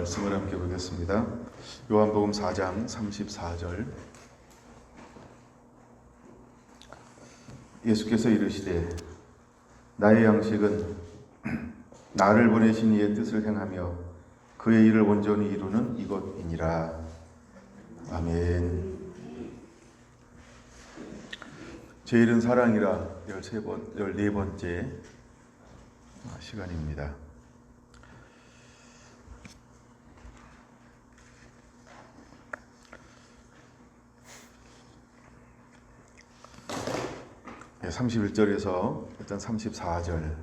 말씀을 함께 보겠습니다. 요한복음 4장 34절. 예수께서 이르시되 나의 양식은 나를 보내신 이의 뜻을 행하며 그의 일을 온전히 이루는 이것이니라. 아멘. 제 일은 사랑이라 14번째 시간입니다. 네, 31절에서 일단 34절.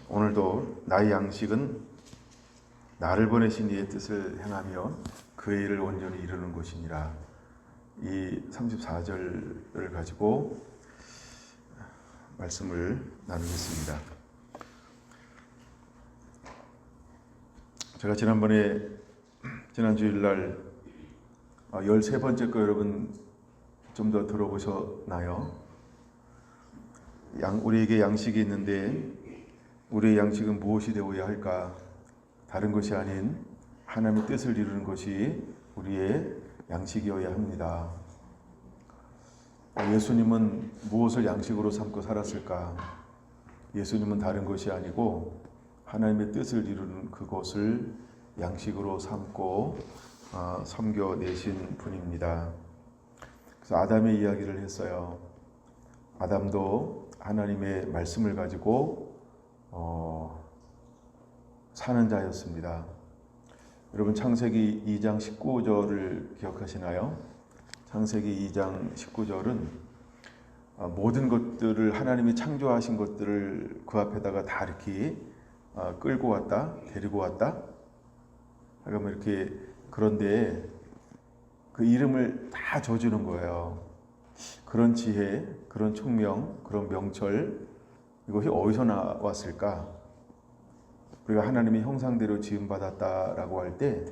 오늘도 나의 양식은 나를 보내신 이의 뜻을 행하며 그의 일을 온전히 이루는 것이니라. 이 34절을 가지고 말씀을 나누겠습니다. 제가 지난 주일날 13번째 거 여러분 좀 더 들어보셨나요? 우리에게 양식이 있는데 우리의 양식은 무엇이 되어야 할까? 다른 것이 아닌 하나님의 뜻을 이루는 것이 우리의 양식이어야 합니다. 예수님은 무엇을 양식으로 삼고 살았을까? 예수님은 다른 것이 아니고 하나님의 뜻을 이루는 그것을 양식으로 삼고 섬겨내신 분입니다. 그래서 아담의 이야기를 했어요. 아담도 하나님의 말씀을 가지고 사는 자였습니다. 여러분 창세기 2장 19절을 기억하시나요? 창세기 2장 19절은 모든 것들을 하나님이 창조하신 것들을 그 앞에다가 다 이렇게 끌고 왔다, 데리고 왔다. 그러면 이렇게 그런데 그 이름을 다 줘주는 거예요. 그런 지혜, 그런 총명, 그런 명철, 이것이 어디서 나왔을까? 우리가 하나님의 형상대로 지음받았다라고 할 때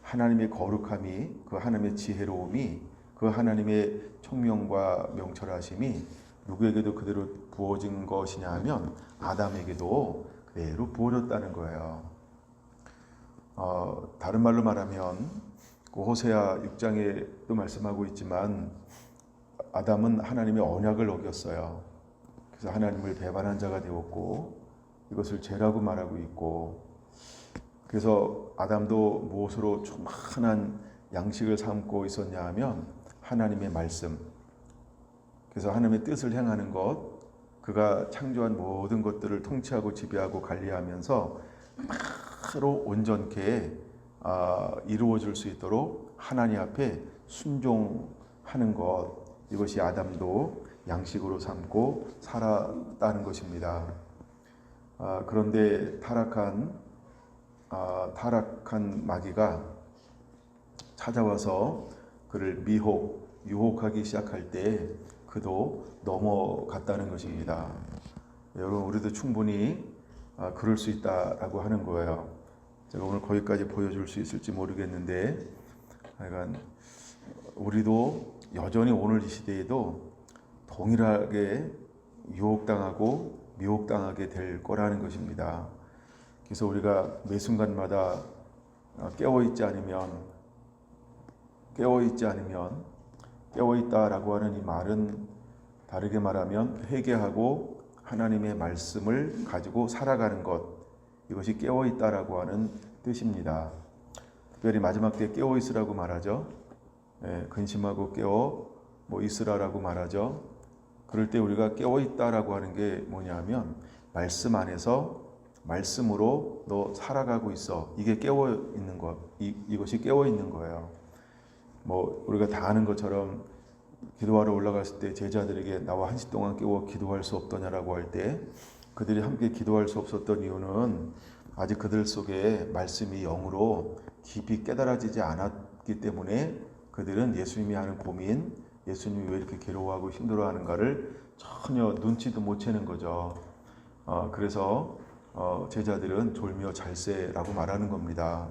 하나님의 거룩함이, 그 하나님의 지혜로움이, 그 하나님의 총명과 명철하심이 누구에게도 그대로 부어진 것이냐 하면 아담에게도 그대로 부어졌다는 거예요. 다른 말로 말하면 그 호세아 6장에도 말씀하고 있지만 아담은 하나님의 언약을 어겼어요. 그래서 하나님을 배반한 자가 되었고 이것을 죄라고 말하고 있고, 그래서 아담도 무엇으로 충만한 양식을 삼고 있었냐 하면 하나님의 말씀. 그래서 하나님의 뜻을 행하는 것, 그가 창조한 모든 것들을 통치하고 지배하고 관리하면서 바로 온전케 이루어질 수 있도록 하나님 앞에 순종하는 것, 이것이 아담도 양식으로 삼고 살았다는 것입니다. 그런데 타락한 마귀가 찾아와서 그를 유혹하기 시작할 때 그도 넘어갔다는 것입니다. 여러분, 우리도 충분히 그럴 수 있다라고 하는 거예요. 제가 오늘 거기까지 보여줄 수 있을지 모르겠는데, 하여간 우리도 여전히 오늘 이 시대에도 동일하게 유혹당하고 미혹당하게 될 거라는 것입니다. 그래서 우리가 매 순간마다 깨어있지 깨어있다라고 하는 이 말은 다르게 말하면 회개하고 하나님의 말씀을 가지고 살아가는 것, 이것이 깨어있다라고 하는 뜻입니다. 특별히 마지막 때에 깨어있으라고 말하죠. 근심하고 깨어 있으라라고 말하죠. 그럴 때 우리가 깨어있다라고 하는 게 뭐냐면 말씀 안에서 말씀으로 너 살아가고 있어. 이게 깨어있는 것, 이것이 깨어있는 거예요. 우리가 다 아는 것처럼 기도하러 올라갔을 때 제자들에게 나와 1시 동안 깨워 기도할 수 없더냐라고 할 때 그들이 함께 기도할 수 없었던 이유는 아직 그들 속에 말씀이 영으로 깊이 깨달아지지 않았기 때문에 그들은 예수님이 하는 고민, 예수님이 왜 이렇게 괴로워하고 힘들어하는가를 전혀 눈치도 못 채는 거죠. 그래서 제자들은 졸며 잘세라고 말하는 겁니다.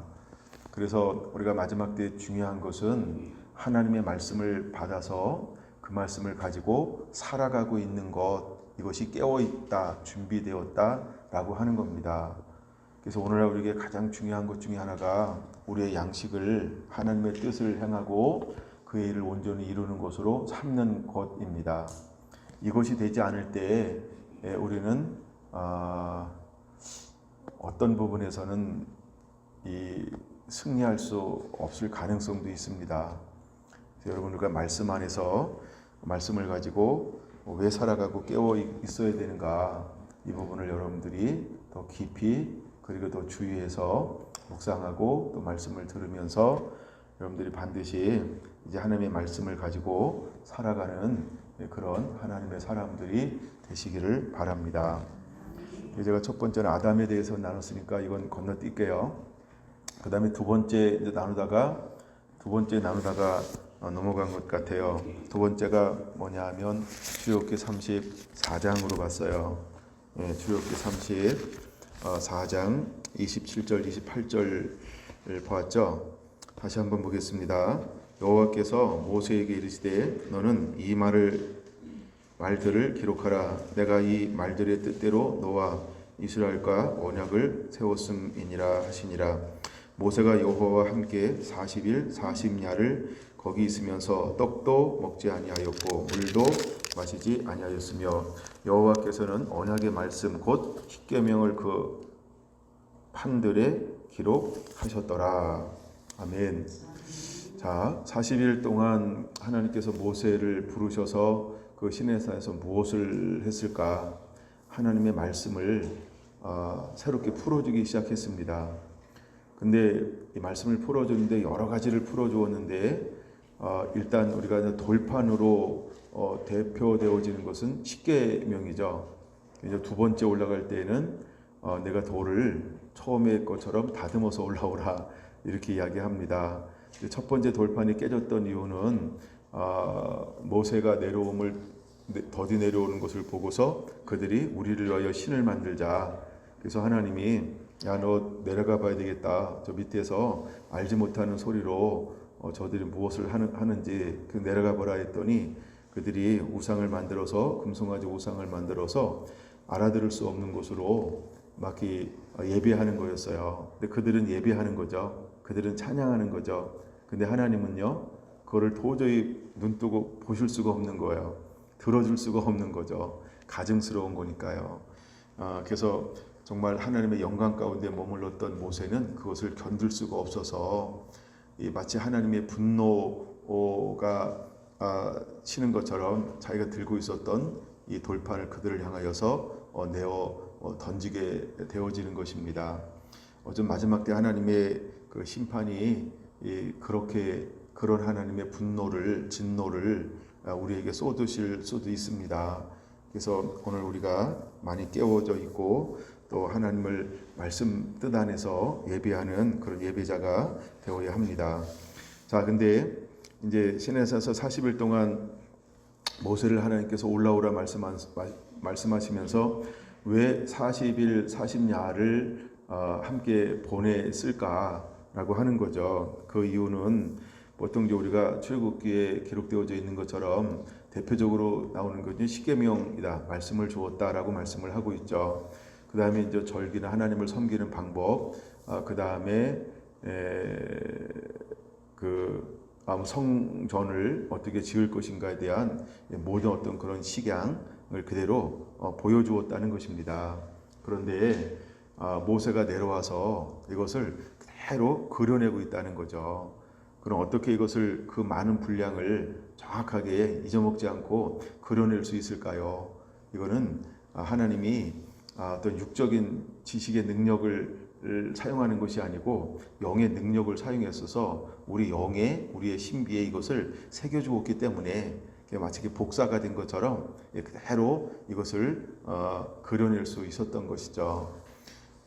그래서 우리가 마지막 때 중요한 것은 하나님의 말씀을 받아서 그 말씀을 가지고 살아가고 있는 것, 이것이 깨어있다, 준비되었다라고 하는 겁니다. 그래서 오늘날 우리에게 가장 중요한 것 중에 하나가 우리의 양식을 하나님의 뜻을 행하고 그의 일을 온전히 이루는 것으로 삼는 것입니다. 이것이 되지 않을 때 우리는 어떤 부분에서는 승리할 수 없을 가능성도 있습니다. 여러분, 우리가 말씀 안에서 말씀을 가지고 왜 살아가고 깨어 있어야 되는가, 이 부분을 여러분들이 더 깊이 그리고 더 주의해서 묵상하고 또 말씀을 들으면서 여러분들이 반드시 이제 하나님의 말씀을 가지고 살아가는 그런 하나님의 사람들이 되시기를 바랍니다. 제가 첫 번째는 아담에 대해서 나눴으니까 이건 건너뛸게요. 그 다음에 두 번째 나누다가 넘어간 것 같아요. 두 번째가 뭐냐 하면 출애굽기 34장으로 갔어요. 출애굽기 34장 27절 28절을 보았죠. 다시 한번 보겠습니다. 여호와께서 모세에게 이르시되 너는 이 말들을 기록하라. 내가 이 말들의 뜻대로 너와 이스라엘과 언약을 세웠음이니라 하시니라. 모세가 여호와와 함께 40일 40야를 거기 있으면서 떡도 먹지 아니하였고 물도 마시지 아니하였으며 여호와께서는 언약의 말씀 곧 십계명을 그 판들에 기록하셨더라. 아멘. 자, 40일 동안 하나님께서 모세를 부르셔서 그 시내산에서 무엇을 했을까? 하나님의 말씀을 새롭게 풀어주기 시작했습니다. 근데 이 말씀을 풀어주는데 여러 가지를 풀어주었는데 일단 우리가 돌판으로 대표되어지는 것은 십계명이죠. 이제 두 번째 올라갈 때에는 내가 돌을 처음의 것처럼 다듬어서 올라오라 이렇게 이야기합니다. 첫 번째 돌판이 깨졌던 이유는 모세가 더디 내려오는 것을 보고서 그들이 우리를 위하여 신을 만들자. 그래서 하나님이 야, 너 내려가 봐야 되겠다. 저 밑에서 알지 못하는 소리로 저들이 무엇을 하는지 내려가 보라 했더니 그들이 우상을 만들어서 금송아지 우상을 만들어서 알아들을 수 없는 곳으로 막 예배하는 거였어요. 근데 그들은 예배하는 거죠. 그들은 찬양하는 거죠. 근데 하나님은요, 그거를 도저히 눈뜨고 보실 수가 없는 거예요. 들어줄 수가 없는 거죠. 가증스러운 거니까요. 그래서 정말 하나님의 영광 가운데 머물렀던 모세는 그것을 견딜 수가 없어서 마치 하나님의 분노가 치는 것처럼 자기가 들고 있었던 이 돌판을 그들을 향하여서 내어 던지게 되어지는 것입니다. 좀 마지막 때 하나님의 그 심판이 그런 하나님의 진노를 우리에게 쏟으실 수도 있습니다. 그래서 오늘 우리가 많이 깨워져 있고 또 하나님을 말씀 뜻 안에서 예배하는 그런 예배자가 되어야 합니다. 자, 근데 이제 시내산에서 40일 동안 모세를 하나님께서 올라오라 말씀하시면서 왜 40일 40야를 함께 보냈을까라고 하는 거죠. 그 이유는 보통 이제 우리가 출애굽기에 기록되어져 있는 것처럼 대표적으로 나오는 것이 십계명이다. 말씀을 주었다라고 말씀을 하고 있죠. 그 다음에 이제 절기나 하나님을 섬기는 방법, 그 다음에 성전을 어떻게 지을 것인가에 대한 모든 어떤 그런 식양을 그대로 보여주었다는 것입니다. 그런데 모세가 내려와서 이것을 그대로 그려내고 있다는 거죠. 그럼 어떻게 이것을 그 많은 분량을 정확하게 잊어먹지 않고 그려낼 수 있을까요? 이거는 하나님이 어떤 육적인 지식의 능력을 사용하는 것이 아니고 영의 능력을 사용했어서 우리의 신비에 이것을 새겨주었기 때문에 마치 복사가 된 것처럼 그대로 이것을 그려낼 수 있었던 것이죠.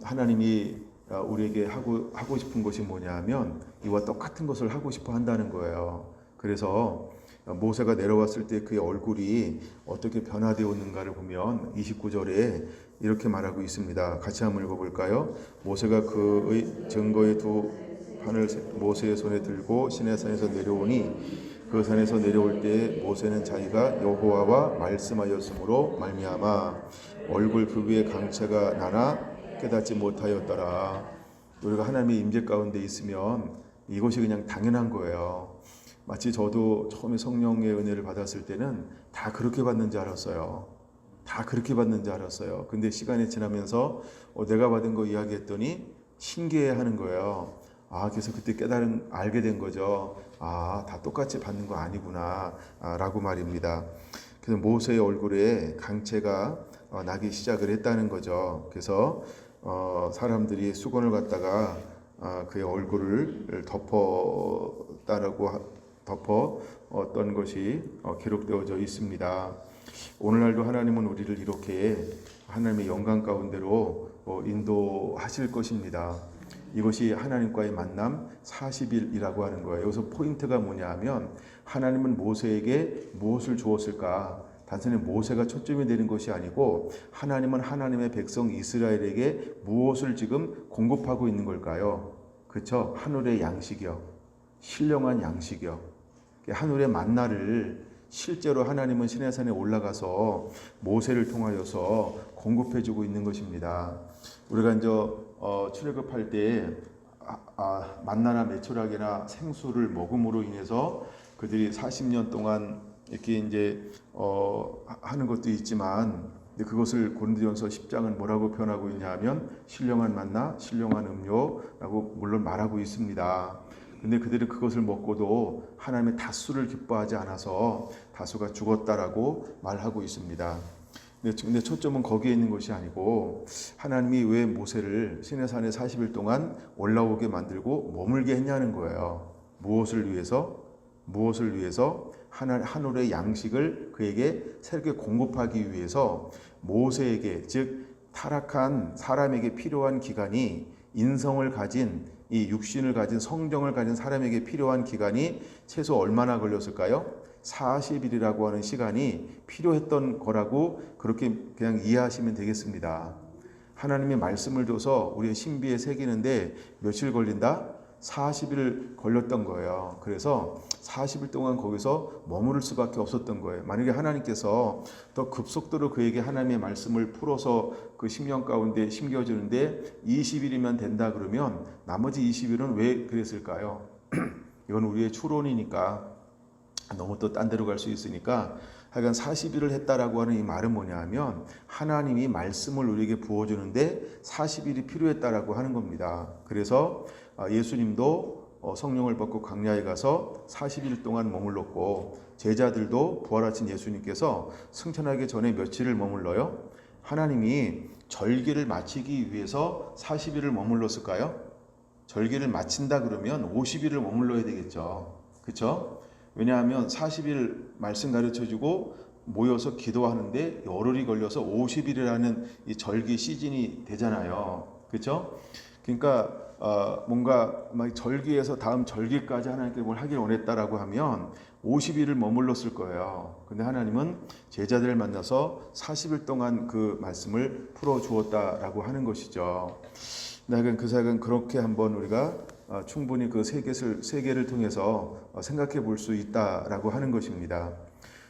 하나님이 우리에게 하고 싶은 것이 뭐냐 하면 이와 똑같은 것을 하고 싶어 한다는 거예요. 그래서 모세가 내려왔을 때 그의 얼굴이 어떻게 변화되었는가를 보면 29절에 이렇게 말하고 있습니다. 같이 한번 읽어볼까요? 모세가 그의 증거의 두 판을 모세의 손에 들고 시내산에서 내려오니 그 산에서 내려올 때 모세는 자기가 여호와와 말씀하였으므로 말미암아 얼굴 그 위에 강체가 나나 깨닫지 못하였더라. 우리가 하나님의 임재 가운데 있으면 이것이 그냥 당연한 거예요. 마치 저도 처음에 성령의 은혜를 받았을 때는 다 그렇게 받는 줄 알았어요. 다 그렇게 받는 줄 알았어요. 근데 시간이 지나면서 내가 받은 거 이야기했더니 신기해하는 거예요. 그래서 그때 알게 된 거죠. 다 똑같이 받는 거 아니구나 라고 말입니다. 그래서 모세의 얼굴에 강체가 나기 시작을 했다는 거죠. 그래서 사람들이 수건을 갖다가 그의 얼굴을 덮었던 것이 기록되어져 있습니다. 오늘날도 하나님은 우리를 이렇게 하나님의 영광 가운데로 인도하실 것입니다. 이것이 하나님과의 만남 40일이라고 하는 거예요. 여기서 포인트가 뭐냐 하면 하나님은 모세에게 무엇을 주었을까? 단순히 모세가 초점이 되는 것이 아니고 하나님은 하나님의 백성 이스라엘에게 무엇을 지금 공급하고 있는 걸까요? 그렇죠? 하늘의 양식이요. 신령한 양식이요. 하늘의 만나를 실제로 하나님은 시내산에 올라가서 모세를 통하여서 공급해주고 있는 것입니다. 우리가 이제 출애굽할 때 만나나 메추라기나 생수를 먹음으로 인해서 그들이 40년 동안 이렇게 이제 하는 것도 있지만 그것을 고린도전서 10장은 뭐라고 표현하고 있냐면 신령한 만나, 신령한 음료라고 물론 말하고 있습니다. 근데 그들은 그것을 먹고도 하나님의 다수를 기뻐하지 않아서 다수가 죽었다라고 말하고 있습니다. 근데 초점은 거기에 있는 것이 아니고 하나님이 왜 모세를 시내산에 40일 동안 올라오게 만들고 머물게 했냐는 거예요. 무엇을 위해서? 무엇을 위해서? 하늘의 양식을 그에게 새롭게 공급하기 위해서 모세에게, 즉 타락한 사람에게 필요한 기간이 인성을 가진 이 육신을 가진 성정을 가진 사람에게 필요한 기간이 최소 얼마나 걸렸을까요? 40일이라고 하는 시간이 필요했던 거라고 그렇게 그냥 이해하시면 되겠습니다. 하나님의 말씀을 줘서 우리의 신비에 새기는데 며칠 걸린다? 40일 걸렸던 거예요. 그래서 40일 동안 거기서 머무를 수밖에 없었던 거예요. 만약에 하나님께서 더 급속도로 그에게 하나님의 말씀을 풀어서 그 심령 가운데 심겨주는데 20일이면 된다 그러면 나머지 20일은 왜 그랬을까요? 이건 우리의 추론이니까 너무 또 딴 데로 갈 수 있으니까 하여간 40일을 했다라고 하는 이 말은 뭐냐 하면 하나님이 말씀을 우리에게 부어주는데 40일이 필요했다라고 하는 겁니다. 그래서 예수님도 성령을 받고 광야에 가서 40일 동안 머물렀고 제자들도 부활하신 예수님께서 승천하기 전에 며칠을 머물러요? 하나님이 절기를 마치기 위해서 40일을 머물렀을까요? 절기를 마친다 그러면 50일을 머물러야 되겠죠. 그렇죠? 왜냐하면 40일 말씀 가르쳐주고 모여서 기도하는데 열흘이 걸려서 50일이라는 이 절기 시즌이 되잖아요. 그렇죠? 그러니까 뭔가 막 절기에서 다음 절기까지 하나님께 뭘 하길 원했다라고 하면 50일을 머물렀을 거예요. 근데 하나님은 제자들을 만나서 40일 동안 그 말씀을 풀어 주었다라고 하는 것이죠. 그 사역은 그렇게 한번 우리가 충분히 그 세계를 통해서 생각해 볼 수 있다라고 하는 것입니다.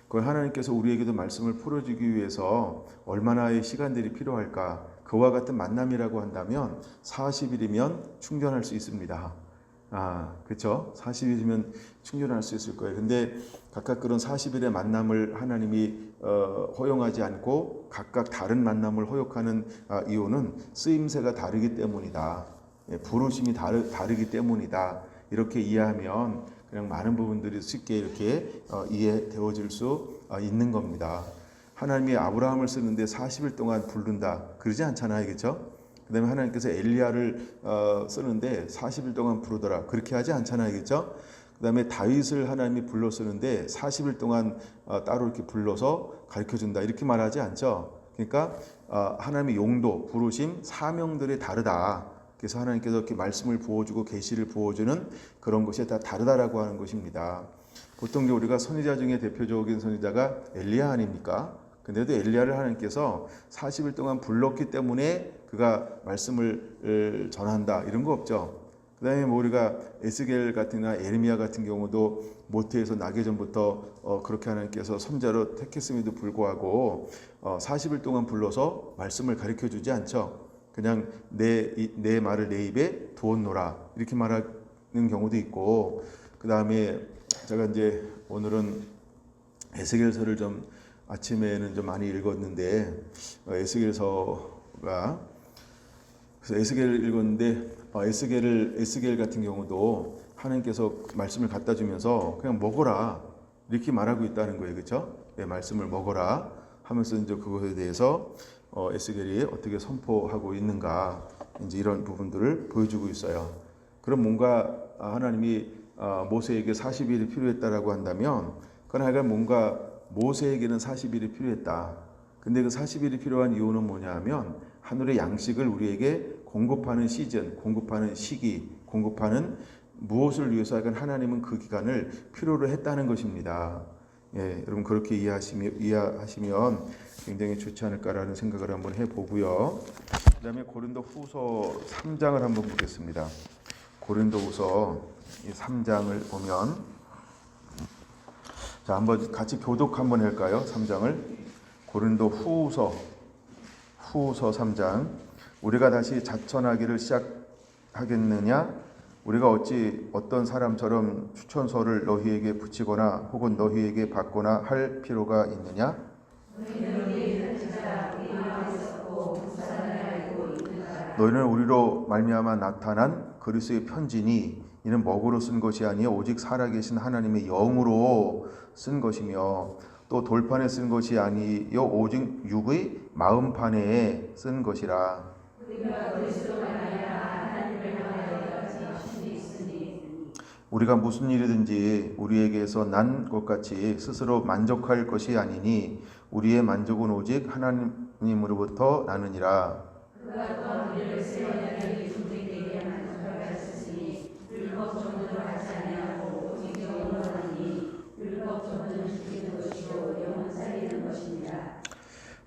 하나님께서 우리에게도 말씀을 풀어주기 위해서 얼마나의 시간들이 필요할까? 그와 같은 만남이라고 한다면 40일이면 충전할 수 있습니다. 그렇죠? 40일이면 충전할 수 있을 거예요. 근데 각각 그런 40일의 만남을 하나님이 허용하지 않고 각각 다른 만남을 허용하는 이유는 쓰임새가 다르기 때문이다. 부르심이 다르기 때문이다. 이렇게 이해하면 그냥 많은 부분들이 쉽게 이렇게 이해되어질 수 있는 겁니다. 하나님이 아브라함을 쓰는데 40일 동안 부른다. 그러지 않잖아요. 그렇죠? 그 다음에 하나님께서 엘리야를 쓰는데 40일 동안 부르더라. 그렇게 하지 않잖아요. 그렇죠? 그 다음에 다윗을 하나님이 불러 쓰는데 40일 동안 따로 이렇게 불러서 가르쳐준다. 이렇게 말하지 않죠. 그러니까 하나님의 용도, 부르심, 사명들이 다르다. 그래서 하나님께서 이렇게 말씀을 부어주고 계시를 부어주는 그런 것이 다 다르다라고 하는 것입니다. 보통 우리가 선지자 중에 대표적인 선지자가 엘리야 아닙니까? 근데도 엘리야를 하나님께서 40일 동안 불렀기 때문에 그가 말씀을 전한다 이런 거 없죠. 그 다음에 우리가 에스겔 같은나 예레미야 같은 경우도 모태에서 나기 전부터 그렇게 하나님께서 선자로 택했음에도 불구하고 40일 동안 불러서 말씀을 가르쳐 주지 않죠. 그냥 내 말을 내 입에 두었노라 이렇게 말하는 경우도 있고, 그 다음에 제가 이제 오늘은 에스겔서를 좀 아침에는 좀 많이 읽었는데, 에스겔서가 그래서 에스겔을 읽었는데, 에스겔 같은 경우도 하나님께서 말씀을 갖다 주면서 그냥 먹어라 이렇게 말하고 있다는 거예요, 그렇죠? 네, 말씀을 먹어라 하면서 이제 그것에 대해서 에스겔이 어떻게 선포하고 있는가, 이제 이런 부분들을 보여주고 있어요. 그럼 뭔가 하나님이 모세에게 40일이 필요했다라고 한다면, 그건 하여간 뭔가 모세에게는 40일이 필요했다. 근데 그 40일이 필요한 이유는 뭐냐 하면, 하늘의 양식을 우리에게 공급하는 시즌, 공급하는 시기, 공급하는 무엇을 위해서 하여간 하나님은 그 기간을 필요로 했다는 것입니다. 예, 여러분 그렇게 이해하시면 굉장히 좋지 않을까라는 생각을 한번 해보고요. 그 다음에 고린도후서 3장을 한번 보겠습니다. 고린도후서 3장을 보면, 자, 한번 같이 교독 한번 할까요? 3장을. 고린도후서 3장. 우리가 다시 자천하기를 시작하겠느냐? 우리가 어찌 어떤 사람처럼 추천서를 너희에게 붙이거나 혹은 너희에게 받거나 할 필요가 있느냐? 너희는 우리로 말미암아 나타난 그리스도의 편지니 이는 먹으로 쓴 것이 아니요 오직 살아계신 하나님의 영으로 쓴 것이며, 또 돌판에 쓴 것이 아니요 오직 육의 마음판에 쓴 것이라. 우리가 무슨 일이든지 우리에게서 난 것 같이 스스로 만족할 것이 아니니 우리의 만족은 오직 하나님으로부터 나느니라.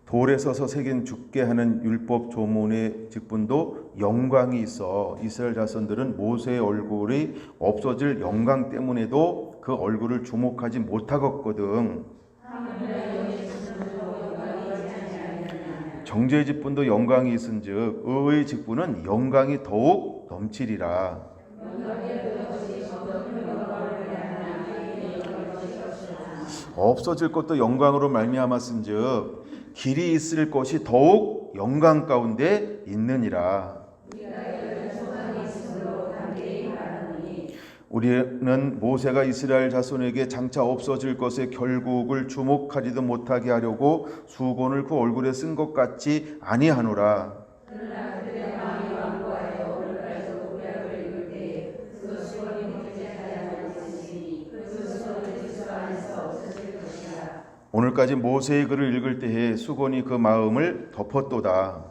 돌에 서서 새긴 죽게 하는 율법 조문의 직분도 영광이 있어 이스라엘 자손들은 모세의 얼굴이 없어질 영광 때문에도 그 얼굴을 주목하지 못하겠거든. 정죄의 직분도 영광이 있은즉 의의 직분은 영광이 더욱 넘치리라. 없어질 것도 영광으로 말미암았은즉 길이 있을 것이 더욱 영광 가운데 있느니라. 우리는 모세가 이스라엘 자손에게 장차 없어질 것의 결국을 주목하지도 못하게 하려고 수건을 그 얼굴에 쓴 것 같지 아니하노라. 오늘까지 모세의 글을 읽을 때에 수건이 그 마음을 덮었도다.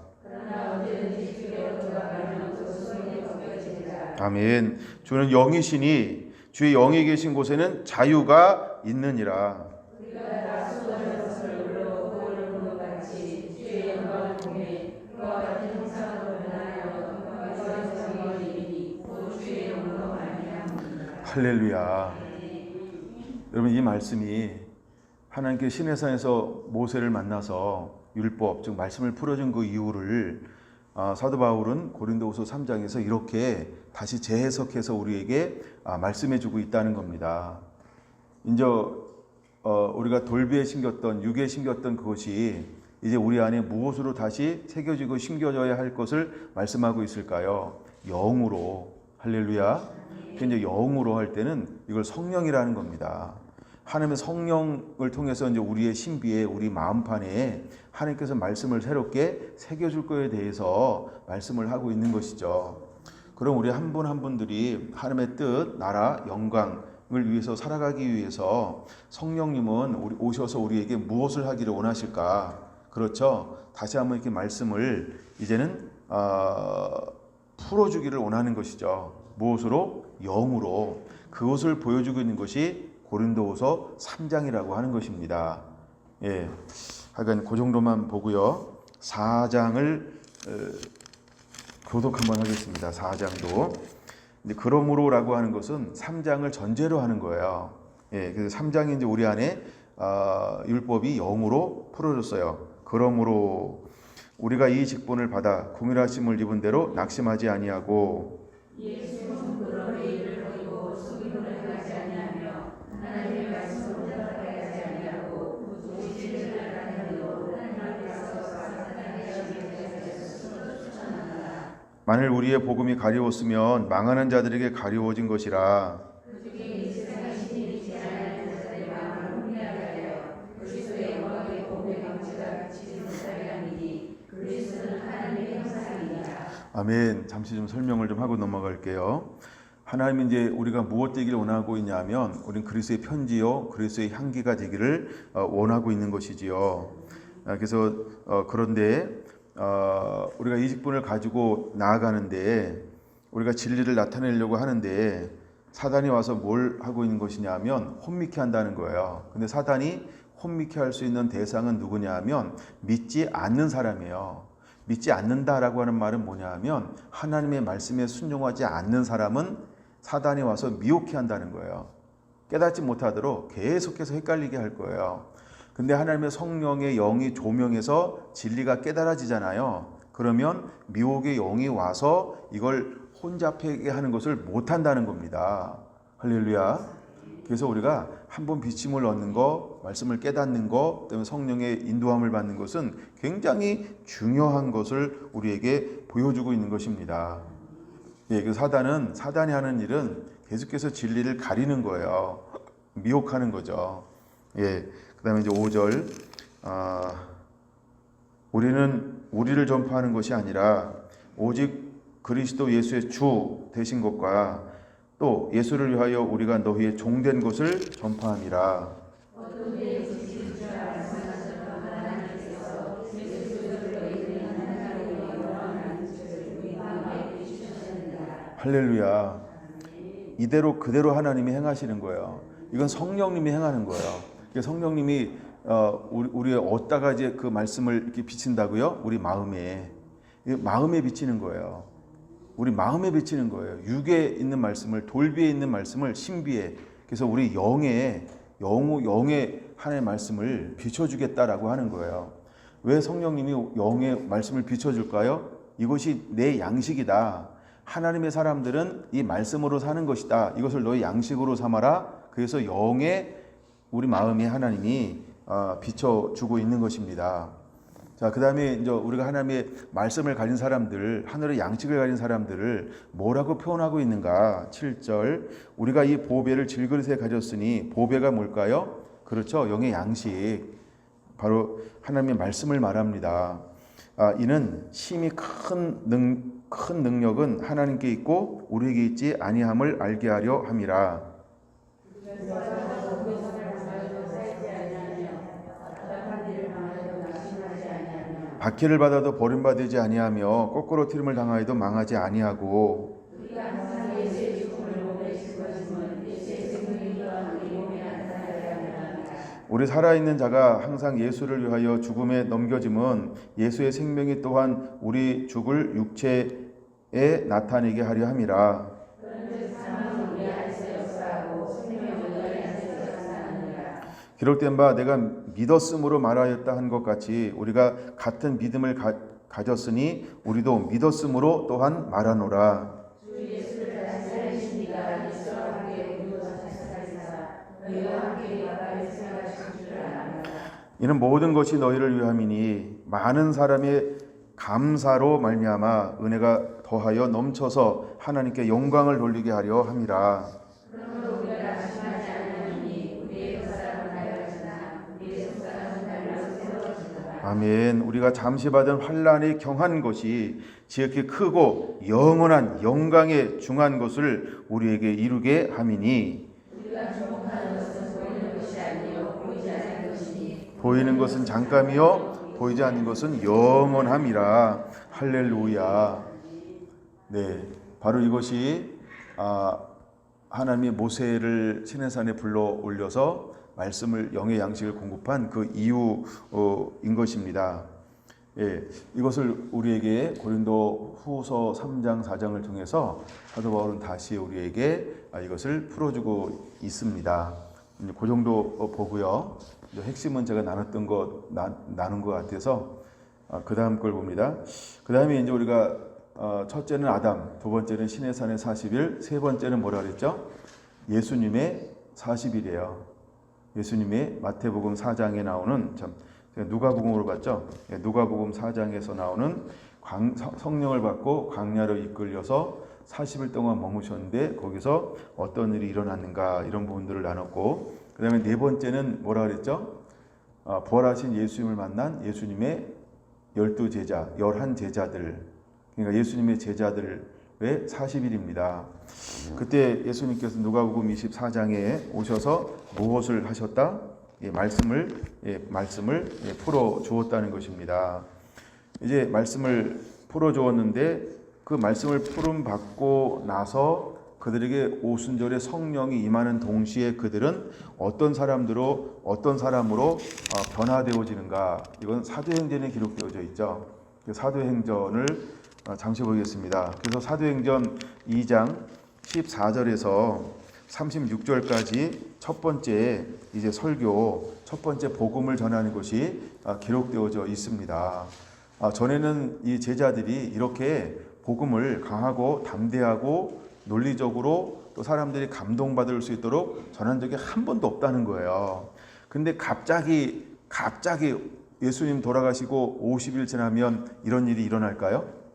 아멘. 주는 영이시니 주의 영이 계신 곳에는 자유가 있느니라. 할렐루야. 여러분, 이 말씀이 하나님께 시내산에서 모세를 만나서 율법, 즉 말씀을 풀어준 그 이유를 사도 바울은 고린도후서 3장에서 이렇게 다시 재해석해서 우리에게 말씀해주고 있다는 겁니다. 이제 우리가 돌비에 심겼던, 육에 심겼던 그것이 이제 우리 안에 무엇으로 다시 새겨지고 심겨져야 할 것을 말씀하고 있을까요? 영으로. 할렐루야. 이제 영으로 할 때는 이걸 성령이라는 겁니다. 하나님의 성령을 통해서 이제 우리의 신비에, 우리 마음판에 하나님께서 말씀을 새롭게 새겨줄 거에 대해서 말씀을 하고 있는 것이죠. 그럼 우리 한 분 한 분들이 하나님의 뜻, 나라, 영광을 위해서 살아가기 위해서 성령님은 오셔서 우리에게 무엇을 하기를 원하실까? 그렇죠. 다시 한번 이렇게 말씀을 이제는 풀어주기를 원하는 것이죠. 무엇으로? 영으로. 그것을 보여주고 있는 것이 고린도후서 3장이라고 하는 것입니다. 예, 하여간 그 정도만 보고요. 4장을 교독 한번 하겠습니다. 4장도. 그러므로라고 하는 것은 3장을 전제로 하는 거예요. 예, 그래서 3장이 이제 우리 안에 율법이 영으로 풀어졌어요. 그러므로 우리가 이 직분을 받아 공일하심을 입은 대로 낙심하지 아니하고 만일 우리의 복음이 가리웠으면 망하는 자들에게 가리워진 것이라. 아멘. 잠시 좀 설명을 좀 하고 넘어갈게요. 하나님이 이제 우리가 무엇 되기를 원하고 있냐면 우리는 그리스도의 편지요, 그리스도의 향기가 되기를 원하고 있는 것이지요. 그래서 그런데 우리가 이 직분을 가지고 나아가는데 우리가 진리를 나타내려고 하는데 사단이 와서 뭘 하고 있는 것이냐면 혼미케 한다는 거예요. 근데 사단이 혼미케 할 수 있는 대상은 누구냐 하면 믿지 않는 사람이에요. 믿지 않는다라고 하는 말은 뭐냐 하면 하나님의 말씀에 순종하지 않는 사람은 사단이 와서 미혹해 한다는 거예요. 깨닫지 못하도록 계속해서 헷갈리게 할 거예요. 근데 하나님의 성령의 영이 조명해서 진리가 깨달아지잖아요. 그러면 미혹의 영이 와서 이걸 혼잡하게 하는 것을 못한다는 겁니다. 할렐루야. 그래서 우리가 한번 비침을 얻는 거, 말씀을 깨닫는 거, 그다음에 성령의 인도함을 받는 것은 굉장히 중요한 것을 우리에게 보여주고 있는 것입니다. 예, 그 사단이 하는 일은 계속해서 진리를 가리는 거예요. 미혹하는 거죠. 예, 그다음에 이제 5절, 우리는 우리를 전파하는 것이 아니라 오직 그리스도 예수의 주 되신 것과 또 예수를 위하여 우리가 너희의 종된 것을 전파함이라. 할렐루야. 이대로 그대로 하나님이 행하시는 거예요. 이건 성령님이 행하는 거예요. 성령님이 우리의 어디다가 이제 그 말씀을 이렇게 비친다고요? 우리 마음에 비치는 거예요. 우리 마음에 비치는 거예요. 육에 있는 말씀을, 돌비에 있는 말씀을 신비에, 그래서 우리 영에 하나님의 말씀을 비춰주겠다라고 하는 거예요. 왜 성령님이 영의 말씀을 비춰줄까요? 이것이 내 양식이다. 하나님의 사람들은 이 말씀으로 사는 것이다. 이것을 너의 양식으로 삼아라. 그래서 영에 우리 마음에 하나님이 비춰주고 있는 것입니다. 자, 그 다음에 이제 우리가 하나님의 말씀을 가진 사람들, 하늘의 양식을 가진 사람들을 뭐라고 표현하고 있는가? 7절, 우리가 이 보배를 질그릇에 가졌으니, 보배가 뭘까요? 그렇죠, 영의 양식, 바로 하나님의 말씀을 말합니다. 이는 심히 큰 능력은 하나님께 있고 우리에게 있지 아니함을 알게 하려 함이라. 박해를 받아도 버림받지 아니하며 거꾸로 트림을 당하여도 망하지 아니하고. 우리 살아있는 자가 항상 예수를 위하여 죽음에 넘겨짐은 예수의 생명이 또한 우리 죽을 육체에 나타내게 하려 함이라. 기록된 바 내가 믿었음으로 말하였다 한 것 같이 우리가 같은 믿음을 가졌으니 우리도 믿었음으로 또한 말하노라. 이는 모든 것이 너희를 위함이니 많은 사람의 감사로 말미암아 은혜가 더하여 넘쳐서 하나님께 영광을 돌리게 하려 함이라. 아멘. 우리가 잠시 받은 환난이 경한 것이 지극히 크고 영원한 영광에 중한 것을 우리에게 이루게 함이니. 보이는 것은 잠깐이요 보이지 않는 것은 영원함이라. 할렐루야. 네, 바로 이것이 하나님이 모세를 시내산에 불러 올려서 말씀을 영의 양식을 공급한 그 이유인 것입니다. 예, 이것을 우리에게 고린도 후서 3장 4장을 통해서 사도 바울은 다시 우리에게 이것을 풀어주고 있습니다. 그 정도 보고요. 핵심은 제가 나눈 것 같아서 그 다음 걸 봅니다. 그 다음에 이제 우리가 첫째는 아담, 두 번째는 신의 산의 40일, 세 번째는 뭐라 그랬죠? 예수님의 40일이에요. 예수님의 마태복음 4장에 나오는, 누가복음으로 봤죠? 누가복음 4장에서 나오는 성령을 받고 광야로 이끌려서 40일 동안 머무셨는데 거기서 어떤 일이 일어났는가, 이런 부분들을 나눴고, 그 다음에 네 번째는 뭐라 그랬죠? 부활하신 예수님을 만난 예수님의 12제자, 11제자들, 그러니까 예수님의 제자들의 40일입니다. 그때 예수님께서 누가복음 24장에 오셔서 무엇을 하셨다? 말씀을 풀어 주었다는 것입니다. 이제 말씀을 풀어 주었는데 그 말씀을 풀음 받고 나서 그들에게 오순절에 성령이 임하는 동시에 그들은 어떤 사람으로 변화되어지는가? 이건 사도행전에 기록되어져 있죠. 사도행전을 잠시 보겠습니다. 그래서 사도행전 2장 14절에서 36절까지 첫 번째 이제 설교, 첫 번째 복음을 전하는 것이 기록되어져 있습니다. 전에는 이 제자들이 이렇게 복음을 강하고 담대하고 논리적으로 또 사람들이 감동받을 수 있도록 전한 적이 한 번도 없다는 거예요. 근데 갑자기 예수님 돌아가시고 50일 지나면 이런 일이 일어날까요?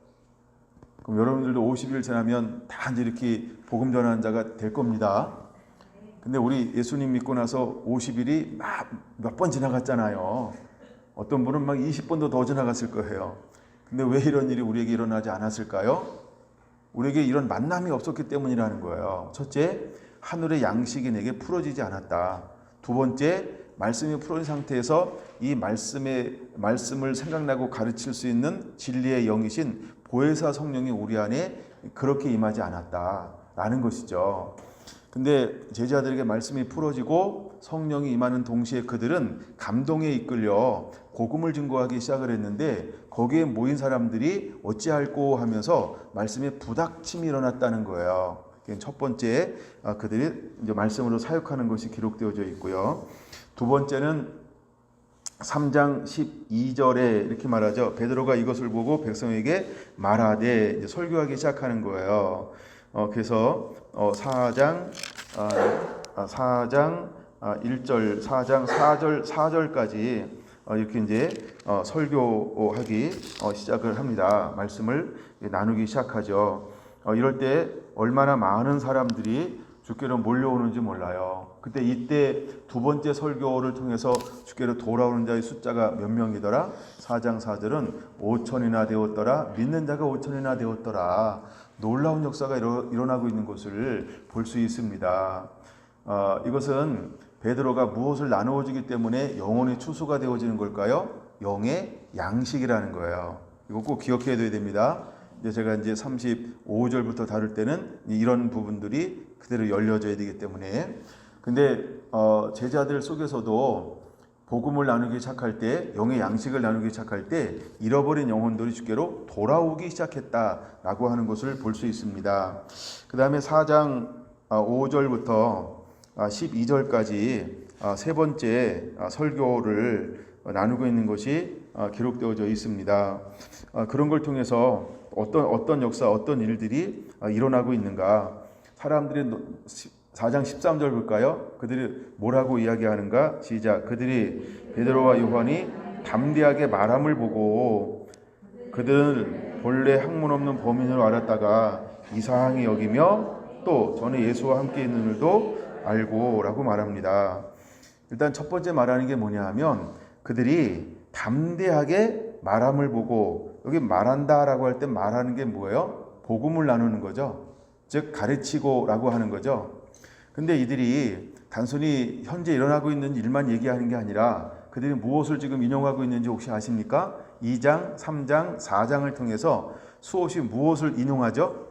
그럼 여러분들도 50일 지나면 다 이렇게 복음 전하는 자가 될 겁니다. 근데 우리 예수님 믿고 나서 50일이 몇 번 지나갔잖아요. 어떤 분은 막 20번도 더 지나갔을 거예요. 근데 왜 이런 일이 우리에게 일어나지 않았을까요? 우리에게 이런 만남이 없었기 때문이라는 거예요. 첫째, 하늘의 양식이 내게 풀어지지 않았다. 두 번째, 말씀이 풀어진 상태에서 이 말씀을 생각나고 가르칠 수 있는 진리의 영이신 보혜사 성령이 우리 안에 그렇게 임하지 않았다라는 것이죠. 근데 제자들에게 말씀이 풀어지고 성령이 임하는 동시에 그들은 감동에 이끌려 복음을 증거하기 시작을 했는데 거기에 모인 사람들이 어찌할꼬 하면서 말씀에 부닥침이 일어났다는 거예요. 첫 번째, 그들이 이제 말씀으로 사역하는 것이 기록되어져 있고요. 두 번째는 3장 12절에 이렇게 말하죠. 베드로가 이것을 보고 백성에게 말하되 이제 설교하기 시작하는 거예요. 그래서 4장 1절, 4장 4절까지 이렇게 이제 설교하기 시작을 합니다. 말씀을 나누기 시작하죠. 이럴 때 얼마나 많은 사람들이 주께로 몰려오는지 몰라요. 이때 두 번째 설교를 통해서 주께로 돌아오는 자의 숫자가 몇 명이더라? 4장 4절은 5천이나 되었더라. 믿는 자가 5천이나 되었더라. 놀라운 역사가 일어나고 있는 것을 볼 수 있습니다. 이것은 베드로가 무엇을 나누어지기 때문에 영혼의 추수가 되어지는 걸까요? 영의 양식이라는 거예요. 이거 꼭 기억해야 됩니다. 제가 이제 35절부터 다룰 때는 이런 부분들이 그대로 열려져야 되기 때문에. 근데 제자들 속에서도 복음을 나누기 시작할 때, 영의 양식을 나누기 시작할 때 잃어버린 영혼들이 주께로 돌아오기 시작했다라고 하는 것을 볼 수 있습니다. 그 다음에 4장 5절부터 12절까지 세 번째 설교를 나누고 있는 것이 기록되어져 있습니다. 그런 걸 통해서 어떤 역사, 어떤 일들이 일어나고 있는가. 사람들이 4장 13절 볼까요? 그들이 뭐라고 이야기하는가? 시작. 그들이 베드로와 요한이 담대하게 말함을 보고 그들은 본래 학문 없는 범인으로 알았다가 이상히 여기며 또 전에 예수와 함께 있는 일도 알고 라고 말합니다. 일단 첫 번째 말하는 게 뭐냐 하면 그들이 담대하게 말함을 보고, 여기 말한다 라고 할 때 말하는 게 뭐예요? 복음을 나누는 거죠. 즉 가르치고 라고 하는 거죠. 근데 이들이 단순히 현재 일어나고 있는 일만 얘기하는 게 아니라 그들이 무엇을 지금 인용하고 있는지 혹시 아십니까? 2장, 3장, 4장을 통해서 수없이 무엇을 인용하죠?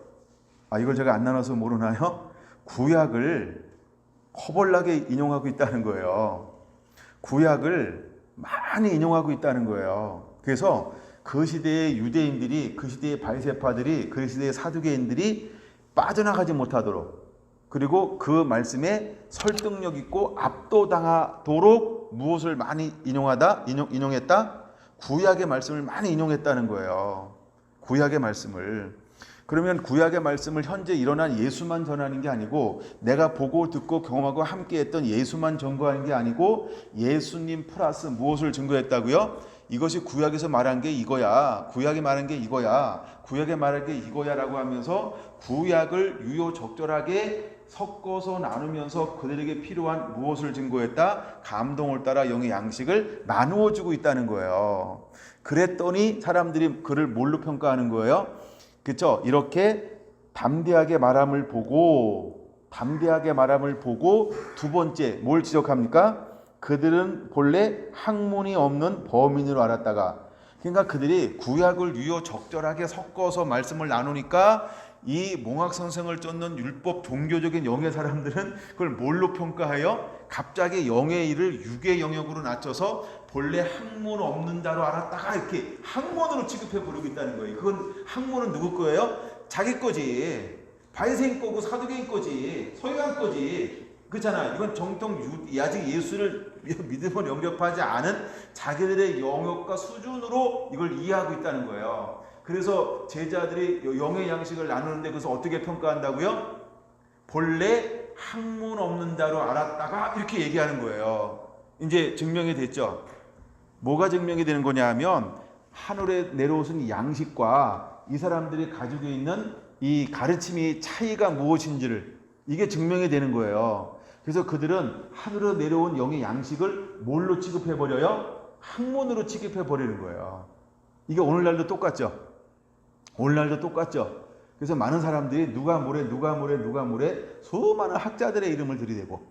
이걸 제가 안 나눠서 모르나요? 구약을 허벌나게 인용하고 있다는 거예요. 구약을 많이 인용하고 있다는 거예요. 그래서 그 시대의 유대인들이, 그 시대의 바리새파들이, 그 시대의 사두개인들이 빠져나가지 못하도록, 그리고 그 말씀에 설득력 있고 압도당하도록 무엇을 많이 인용했다? 구약의 말씀을 많이 인용했다는 거예요. 구약의 말씀을. 그러면 구약의 말씀을 현재 일어난 예수만 전하는 게 아니고 내가 보고 듣고 경험하고 함께했던 예수만 증거하는 게 아니고 예수님 플러스 무엇을 증거했다고요? 이것이 구약에서 말한 게 이거야. 구약이 말한 게 이거야. 구약에 말한 게 이거야라고 하면서 구약을 유효적절하게 섞어서 나누면서 그들에게 필요한 무엇을 증거했다? 감동을 따라 영의 양식을 나누어 주고 있다는 거예요. 그랬더니 사람들이 그를 뭘로 평가하는 거예요? 그렇죠? 이렇게 담대하게 말함을 보고 두 번째 뭘 지적합니까? 그들은 본래 학문이 없는 범인으로 알았다가, 그러니까 그들이 구약을 유효적절하게 섞어서 말씀을 나누니까 이 몽학선생을 쫓는 율법 종교적인 영의 사람들은 그걸 뭘로 평가하여 갑자기 영의 일을 육의 영역으로 낮춰서 본래 학문 없는 자로 알았다가 이렇게 학문으로 취급해 버리고 있다는 거예요. 그건 학문은 누구 거예요? 자기 거지. 바리새인 거고 사두개인 거지. 서기관 거지. 그렇잖아. 이건 정통 아직 예수를 믿음을 영접하지 않은 자기들의 영역과 수준으로 이걸 이해하고 있다는 거예요. 그래서 제자들이 영의 양식을 나누는데 그래서 어떻게 평가한다고요? 본래 학문 없는 자로 알았다가 이렇게 얘기하는 거예요. 이제 증명이 됐죠. 뭐가 증명이 되는 거냐 하면 하늘에 내려오신 양식과 이 사람들이 가지고 있는 이 가르침의 차이가 무엇인지를 이게 증명이 되는 거예요. 그래서 그들은 하늘에 내려온 영의 양식을 뭘로 취급해버려요? 학문으로 취급해버리는 거예요. 이게 오늘날도 똑같죠. 그래서 많은 사람들이 누가 뭐래 수많은 학자들의 이름을 들이대고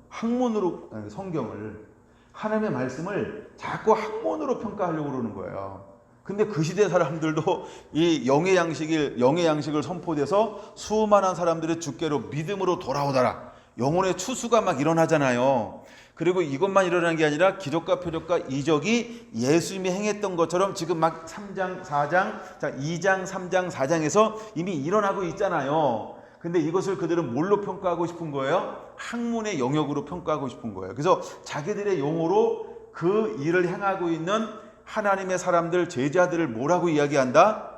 학문으로 성경을 하나님의 말씀을 자꾸 학문으로 평가하려고 그러는 거예요. 근데 그 시대 사람들도 이 영의 양식을 선포돼서 수많은 사람들의 주께로 믿음으로 돌아오더라. 영혼의 추수가 막 일어나잖아요. 그리고 이것만 일어나는 게 아니라 기적과 표적과 이적이 예수님이 행했던 것처럼 지금 막 3장, 4장, 2장, 3장, 4장에서 이미 일어나고 있잖아요. 근데 이것을 그들은 뭘로 평가하고 싶은 거예요? 학문의 영역으로 평가하고 싶은 거예요. 그래서 자기들의 용어로 그 일을 행하고 있는 하나님의 사람들, 제자들을 뭐라고 이야기한다?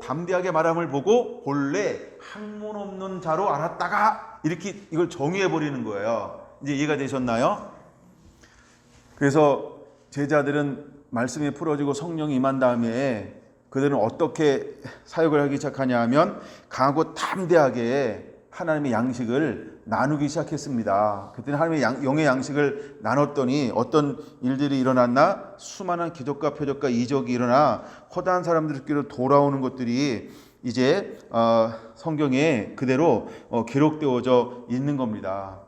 담대하게 말함을 보고 본래 학문 없는 자로 알았다가 이렇게 이걸 정의해버리는 거예요. 이제 이해가 되셨나요? 그래서 제자들은 말씀이 풀어지고 성령이 임한 다음에 그들은 어떻게 사역을 하기 시작하냐 하면 강하고 담대하게 하나님의 양식을 나누기 시작했습니다. 그때는 하나님의 영의 양식을 나눴더니 어떤 일들이 일어났나? 수많은 기적과 표적과 이적이 일어나 허다한 사람들끼리 돌아오는 것들이 이제 성경에 그대로 기록되어져 있는 겁니다.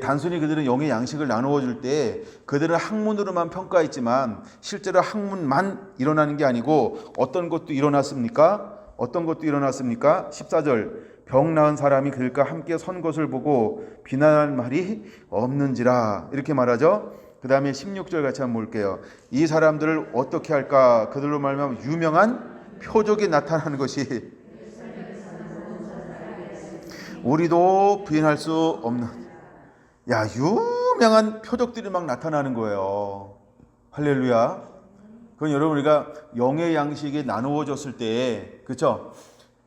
단순히 그들은 영의 양식을 나누어 줄 때 그들은 학문으로만 평가했지만 실제로 학문만 일어나는 게 아니고 어떤 것도 일어났습니까? 14절 병 나은 사람이 그들과 함께 선 것을 보고 비난할 말이 없는지라 이렇게 말하죠. 그 다음에 16절 같이 한번 볼게요. 이 사람들을 어떻게 할까? 그들로 말하면 유명한 표적이 나타나는 것이 우리도 부인할 수 없는 유명한 표적들이 막 나타나는 거예요. 할렐루야. 그건 여러분 우리가 영의 양식이 나누어졌을 때, 그렇죠?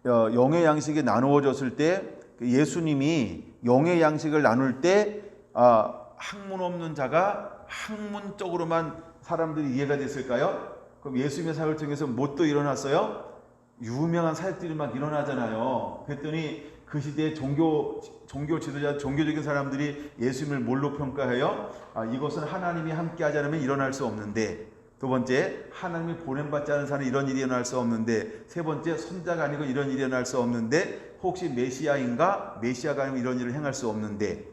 영의 양식이 나누어졌을 때 예수님이 영의 양식을 나눌 때 학문 없는 자가 학문적으로만 사람들이 이해가 됐을까요? 그럼 예수님의 사역을 통해서 뭣도 일어났어요? 유명한 사역들이 막 일어나잖아요. 그랬더니 그 시대의 종교 지도자, 종교적인 사람들이 예수님을 뭘로 평가해요? 이것은 하나님이 함께 하지 않으면 일어날 수 없는데, 두 번째, 하나님이 보냄받지 않은 사람은 이런 일이 일어날 수 없는데, 세 번째, 선자가 아니고 이런 일이 일어날 수 없는데, 혹시 메시아인가? 메시아가 아니면 이런 일을 행할 수 없는데,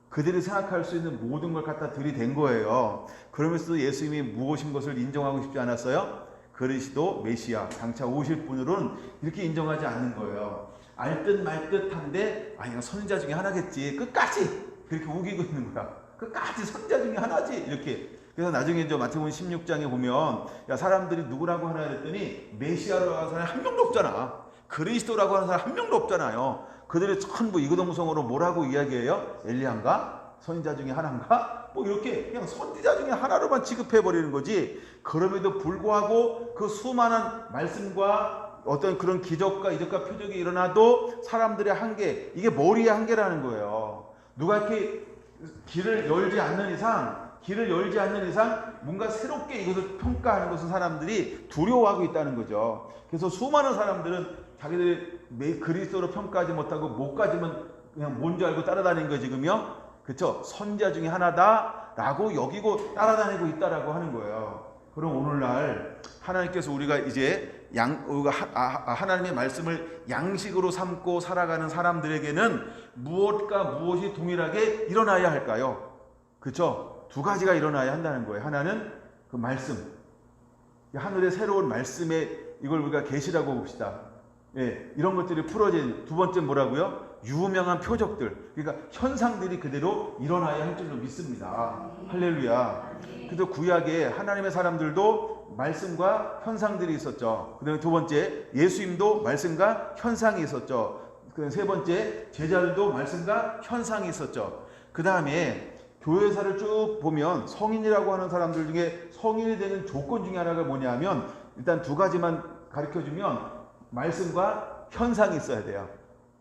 그들이 생각할 수 있는 모든 걸 갖다 들이댄 거예요. 그러면서도 예수님이 무엇인 것을 인정하고 싶지 않았어요? 그리스도 메시아, 장차 오실 분으로는 이렇게 인정하지 않는 거예요. 알 듯 말 듯한데 이건 선지자 중에 하나겠지. 끝까지 그렇게 우기고 있는 거야. 끝까지 선지자 중에 하나지 이렇게. 그래서 나중에 마태복음 16장에 보면 사람들이 누구라고 하나 그랬더니 메시아라고 하는 사람이 한 명도 없잖아. 그리스도라고 하는 사람 한 명도 없잖아요. 그들이 전부 이구동성으로 뭐라고 이야기해요? 엘리야인가? 선지자 중에 하나인가? 뭐 이렇게 그냥 선지자 중에 하나로만 취급해 버리는 거지. 그럼에도 불구하고 그 수많은 말씀과 어떤 그런 기적과 이적과 표적이 일어나도 사람들의 한계, 이게 머리의 한계라는 거예요. 누가 이렇게 길을 열지 않는 이상 뭔가 새롭게 이것을 평가하는 것은 사람들이 두려워하고 있다는 거죠. 그래서 수많은 사람들은 자기들이 그리스도로 평가하지 못하고 못 가지면 그냥 뭔지 알고 따라다니는 거 지금요. 그렇죠? 선지자 중에 하나다라고 여기고 따라다니고 있다라고 하는 거예요. 그럼 오늘날 하나님께서 우리가 이제 하나님의 말씀을 양식으로 삼고 살아가는 사람들에게는 무엇이 동일하게 일어나야 할까요? 그렇죠? 두 가지가 일어나야 한다는 거예요. 하나는 그 말씀, 하늘의 새로운 말씀에 이걸 우리가 계시라고 봅시다. 예, 이런 것들이 풀어진. 두 번째 뭐라고요? 유명한 표적들, 그러니까 현상들이 그대로 일어나야 할 줄로 믿습니다. 할렐루야. 그래서 구약에 하나님의 사람들도 말씀과 현상들이 있었죠. 그 다음에 두 번째, 예수님도 말씀과 현상이 있었죠. 그 다음에 세 번째, 제자들도 말씀과 현상이 있었죠. 그 다음에 교회사를 쭉 보면 성인이라고 하는 사람들 중에 성인이 되는 조건 중에 하나가 뭐냐면 일단 두 가지만 가르쳐주면 말씀과 현상이 있어야 돼요.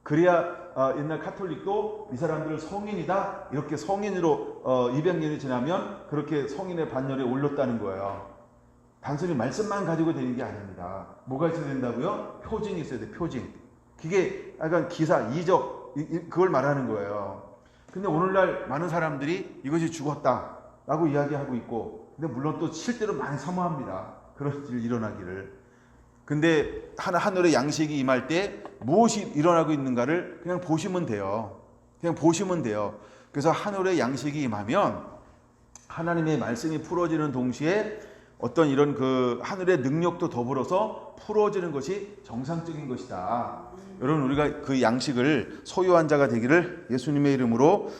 그래야 옛날 카톨릭도 이 사람들을 성인이다 이렇게 성인으로 200년이 지나면 그렇게 성인의 반열에 올렸다는 거예요. 단순히 말씀만 가지고 되는 게 아닙니다. 뭐가 있어야 된다고요? 표징이 있어야 돼요. 표징. 그게 약간 기사, 이적 그걸 말하는 거예요. 근데 오늘날 많은 사람들이 이것이 죽었다라고 이야기하고 있고, 근데 물론 또 실제로 많이 사모합니다. 그런 일 일어나기를. 근데 하늘의 양식이 임할 때 무엇이 일어나고 있는가를 그냥 보시면 돼요. 그냥 보시면 돼요. 그래서 하늘의 양식이 임하면 하나님의 말씀이 풀어지는 동시에 어떤 이런 그 하늘의 능력도 더불어서 풀어지는 것이 정상적인 것이다. 여러분, 우리가 그 양식을 소유한 자가 되기를 예수님의 이름으로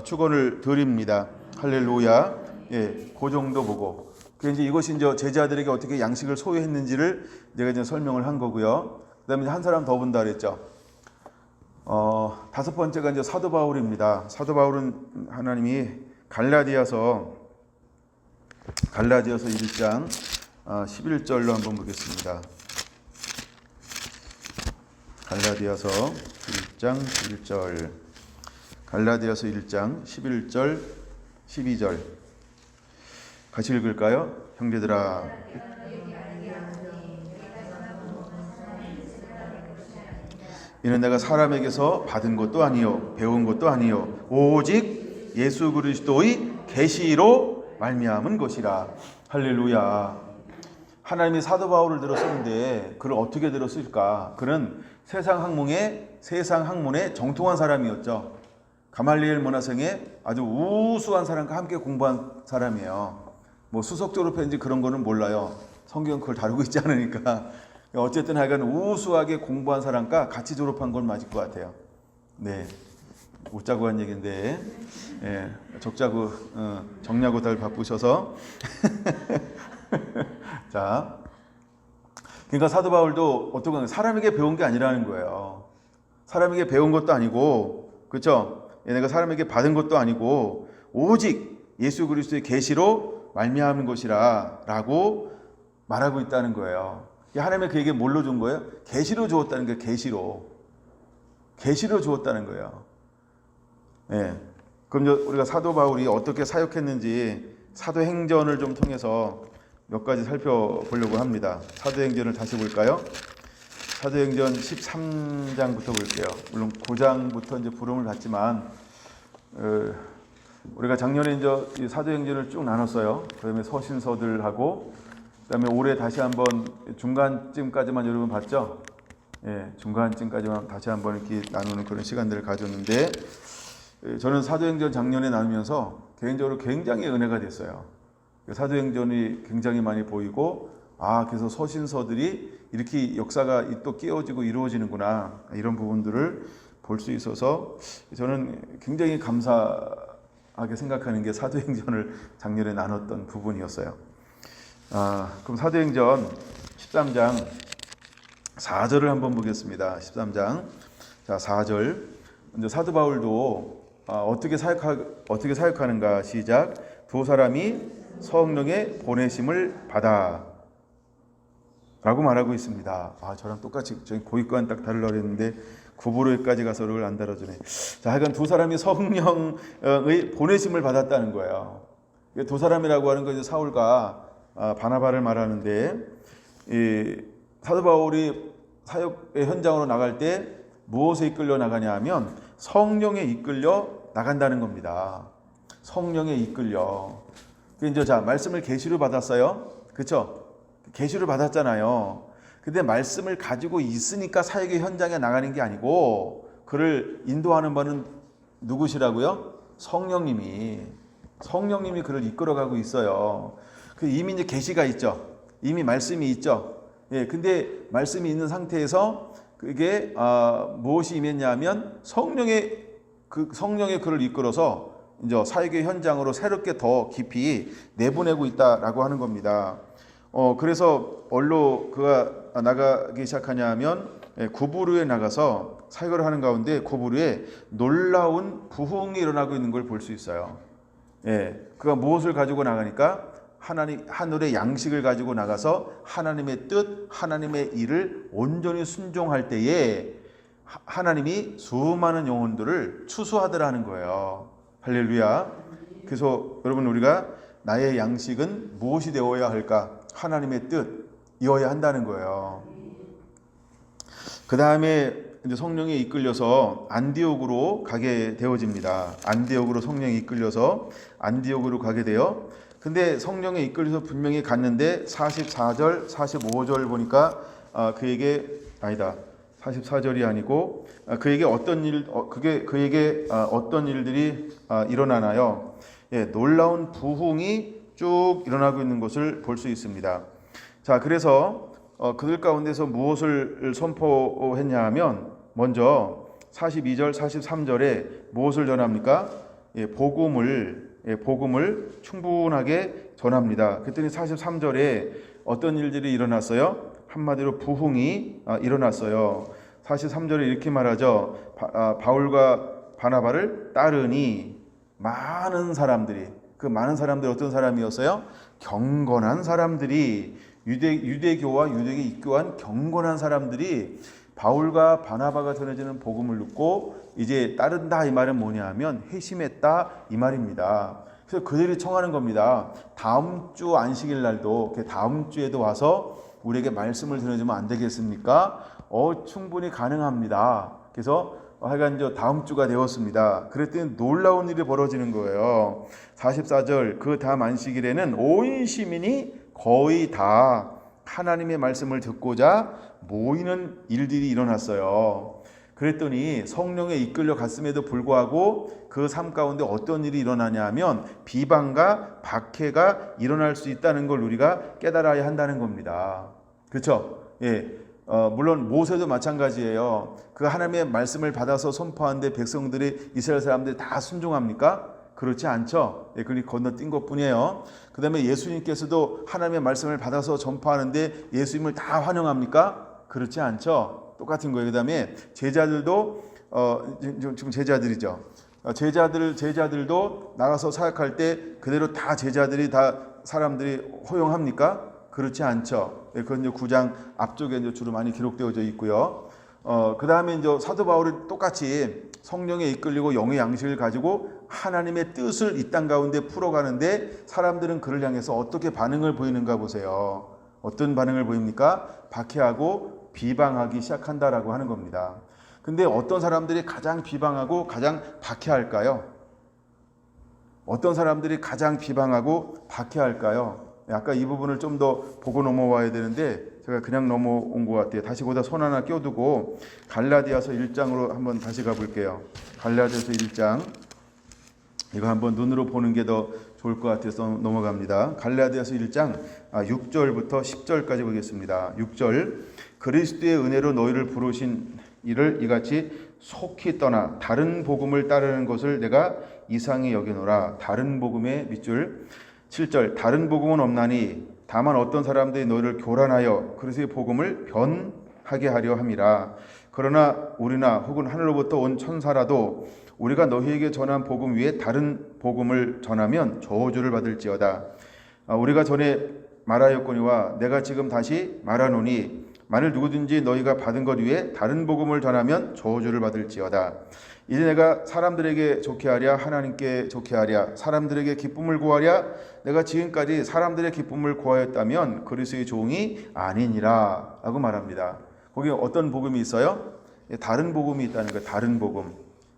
축원을 드립니다. 할렐루야. 예, 그 정도 보고. 그래서 이것이 이제 제자들에게 어떻게 양식을 소유했는지를 제가 이제 설명을 한 거고요. 그다음에 한 사람 더 본다 그랬죠. 다섯 번째가 이제 사도 바울입니다. 사도 바울은 하나님이 갈라디아서 1장 11절로 한번 보겠습니다. 갈라디아서 1장 11절. 갈라디아서 1장 11절 12절 같이 읽을까요? 형제들아, 이는 내가 사람에게서 받은 것도 아니요 배운 것도 아니요 오직 예수 그리스도의 계시로 말미암은 것이라. 할렐루야. 하나님이 사도 바울을 들었었는데 그를 어떻게 들었을까? 그는 세상 학문에 정통한 사람이었죠. 가말리엘 문화생에 아주 우수한 사람과 함께 공부한 사람이에요. 뭐 수석 졸업했는지 그런 거는 몰라요. 성경 그걸 다루고 있지 않으니까. 어쨌든 하여간 우수하게 공부한 사람과 같이 졸업한 건 맞을 것 같아요. 네, 웃자고 한 얘기인데, 예, 적자고 정냐고 달 바쁘셔서 자, 그러니까 사도 바울도 어떤 사람에게 배운 게 아니라는 거예요. 사람에게 배운 것도 아니고, 그렇죠? 내가 사람에게 받은 것도 아니고 오직 예수 그리스도의 계시로 말미암은 것이라 라고 말하고 있다는 거예요. 하나님이 그에게 뭘로 준 거예요? 계시로 주었다는 거예요. 계시로 주었다는 거예요. 예. 그럼 우리가 사도 바울이 어떻게 사역했는지 사도행전을 좀 통해서 몇 가지 살펴보려고 합니다. 사도행전을 다시 볼까요? 사도행전 13장부터 볼게요. 물론 9장부터 이제 부름을 받지만 우리가 작년에 이제 이 사도행전을 쭉 나눴어요. 그다음에 서신서들하고, 그다음에 올해 다시 한번 중간쯤까지만 여러분 봤죠? 예, 중간쯤까지만 다시 한번 이렇게 나누는 그런 시간들을 가졌는데, 저는 사도행전 작년에 나누면서 개인적으로 굉장히 은혜가 됐어요. 사도행전이 굉장히 많이 보이고, 그래서 서신서들이 이렇게 역사가 또 끼워지고 이루어지는구나, 이런 부분들을 볼 수 있어서 저는 굉장히 감사하게 생각하는 게 사도행전을 작년에 나눴던 부분이었어요. 그럼 사도행전 13장 4절을 한번 보겠습니다. 13장 자 4절. 이제 사도 바울도 어떻게 사역하는가? 시작. 두 사람이 성령의 보내심을 받아 라고 말하고 있습니다. 저랑 똑같이 저희 고위관 딱 다루려고 했는데 구부로에까지 가서 그걸 안 다뤄주네. 자, 하여간 두 사람이 성령의 보내심을 받았다는 거예요. 두 사람이라고 하는 건 사울과 바나바를 말하는데, 사도 바울이 사역의 현장으로 나갈 때 무엇에 이끌려 나가냐 하면 성령에 이끌려 나간다는 겁니다. 성령에 이끌려. 이제 자, 말씀을 계시로 받았어요. 그렇죠? 계시를 받았잖아요. 근데 말씀을 가지고 있으니까 사역의 현장에 나가는 게 아니고 그를 인도하는 분은 누구시라고요? 성령님이 그를 이끌어가고 있어요. 이미 이제 계시가 있죠. 이미 말씀이 있죠. 근데 말씀이 있는 상태에서 그게 무엇이 임했냐면 성령의 그를 이끌어서 이제 사역의 현장으로 새롭게 더 깊이 내보내고 있다라고 하는 겁니다. 그래서 어디로 그가 나가기 시작하냐면 구부로에 나가서 사역을 하는 가운데 구부로에 놀라운 부흥이 일어나고 있는 걸 볼 수 있어요. 그가 무엇을 가지고 나가니까 하늘의 양식을 가지고 나가서 하나님의 뜻, 하나님의 일을 온전히 순종할 때에 하나님이 수많은 영혼들을 추수하더라는 거예요. 할렐루야. 그래서 여러분, 우리가 나의 양식은 무엇이 되어야 할까? 하나님의 뜻이어야 한다는 거예요. 그 다음에 이제 성령에 이끌려서 안디옥으로 가게 되어집니다. 안디옥으로 성령에 이끌려서 안디옥으로 가게 돼요. 근데 성령에 이끌려서 분명히 갔는데 44절, 45절 보니까 그에게 44절이 아니고 그에게 어떤 일들이 일어나나요? 놀라운 부흥이 쭉 일어나고 있는 것을 볼 수 있습니다. 자, 그래서 그들 가운데서 무엇을 선포했냐 하면 먼저 42절, 43절에 무엇을 전합니까? 복음을 충분하게 전합니다. 그랬더니 43절에 어떤 일들이 일어났어요? 한마디로 부흥이 일어났어요. 43절에 이렇게 말하죠. 바울과 바나바를 따르니 많은 사람들이, 그 많은 사람들이 어떤 사람이었어요? 경건한 사람들이, 유대교와 유대교에 입교한 경건한 사람들이 바울과 바나바가 전해지는 복음을 듣고 이제 따른다, 이 말은 뭐냐 하면 회심했다, 이 말입니다. 그래서 그들이 청하는 겁니다. 다음 주 안식일 날도, 다음 주에도 와서 우리에게 말씀을 전해주면 안 되겠습니까? 충분히 가능합니다. 그래서 하여간 다음 주가 되었습니다. 그랬더니 놀라운 일이 벌어지는 거예요. 44절, 그 다음 안식일에는 온 시민이 거의 다 하나님의 말씀을 듣고자 모이는 일들이 일어났어요. 그랬더니 성령에 이끌려 갔음에도 불구하고 그 삶 가운데 어떤 일이 일어나냐 하면 비방과 박해가 일어날 수 있다는 걸 우리가 깨달아야 한다는 겁니다. 그렇죠? 물론 모세도 마찬가지예요. 그 하나님의 말씀을 받아서 선포하는데 백성들이, 이스라엘 사람들이 다 순종합니까? 그렇지 않죠. 그걸 건너뛴 것뿐이에요. 그 다음에 예수님께서도 하나님의 말씀을 받아서 전파하는데 예수님을 다 환영합니까? 그렇지 않죠. 똑같은 거예요. 그 다음에 제자들도 지금 제자들이죠. 제자들도 나가서 사역할 때 그대로 다 제자들이 다 사람들이 허용합니까? 그렇지 않죠. 그건 이제 9장 앞쪽에 이제 주로 많이 기록되어져 있고요. 그 다음에 이제 사도 바울이 똑같이 성령에 이끌리고 영의 양식을 가지고 하나님의 뜻을 이 땅 가운데 풀어가는데 사람들은 그를 향해서 어떻게 반응을 보이는가 보세요. 어떤 반응을 보입니까? 박해하고 비방하기 시작한다라고 하는 겁니다. 근데 어떤 사람들이 가장 비방하고 가장 박해할까요? 어떤 사람들이 가장 비방하고 박해할까요? 아까 이 부분을 좀 더 보고 넘어와야 되는데 제가 그냥 넘어온 것 같아요. 다시 거기다 손 하나 껴두고 갈라디아서 1장으로 한번 다시 가볼게요. 갈라디아서 1장, 이거 한번 눈으로 보는 게 더 좋을 것 같아서 넘어갑니다. 갈라디아서 1장 6절부터 10절까지 보겠습니다. 6절, 그리스도의 은혜로 너희를 부르신 이를 이같이 속히 떠나 다른 복음을 따르는 것을 내가 이상히 여기노라. 다른 복음의 밑줄. 7절, 다른 복음은 없나니 다만 어떤 사람들이 너희를 교란하여 그리스도의 복음을 변하게 하려 함이라. 그러나 우리나 혹은 하늘로부터 온 천사라도 우리가 너희에게 전한 복음 위에 다른 복음을 전하면 저주를 받을지어다. 우리가 전에 말하였거니와 내가 지금 다시 말하노니 만일 누구든지 너희가 받은 것 위에 다른 복음을 전하면 저주를 받을지어다. 이제 내가 사람들에게 좋게 하랴 하나님께 좋게 하랴 사람들에게 기쁨을 구하랴 내가 지금까지 사람들의 기쁨을 구하였다면 그리스도의 종이 아니니라 라고 말합니다. 거기 어떤 복음이 있어요? 다른 복음이 있다는 거예요. 다른 복음.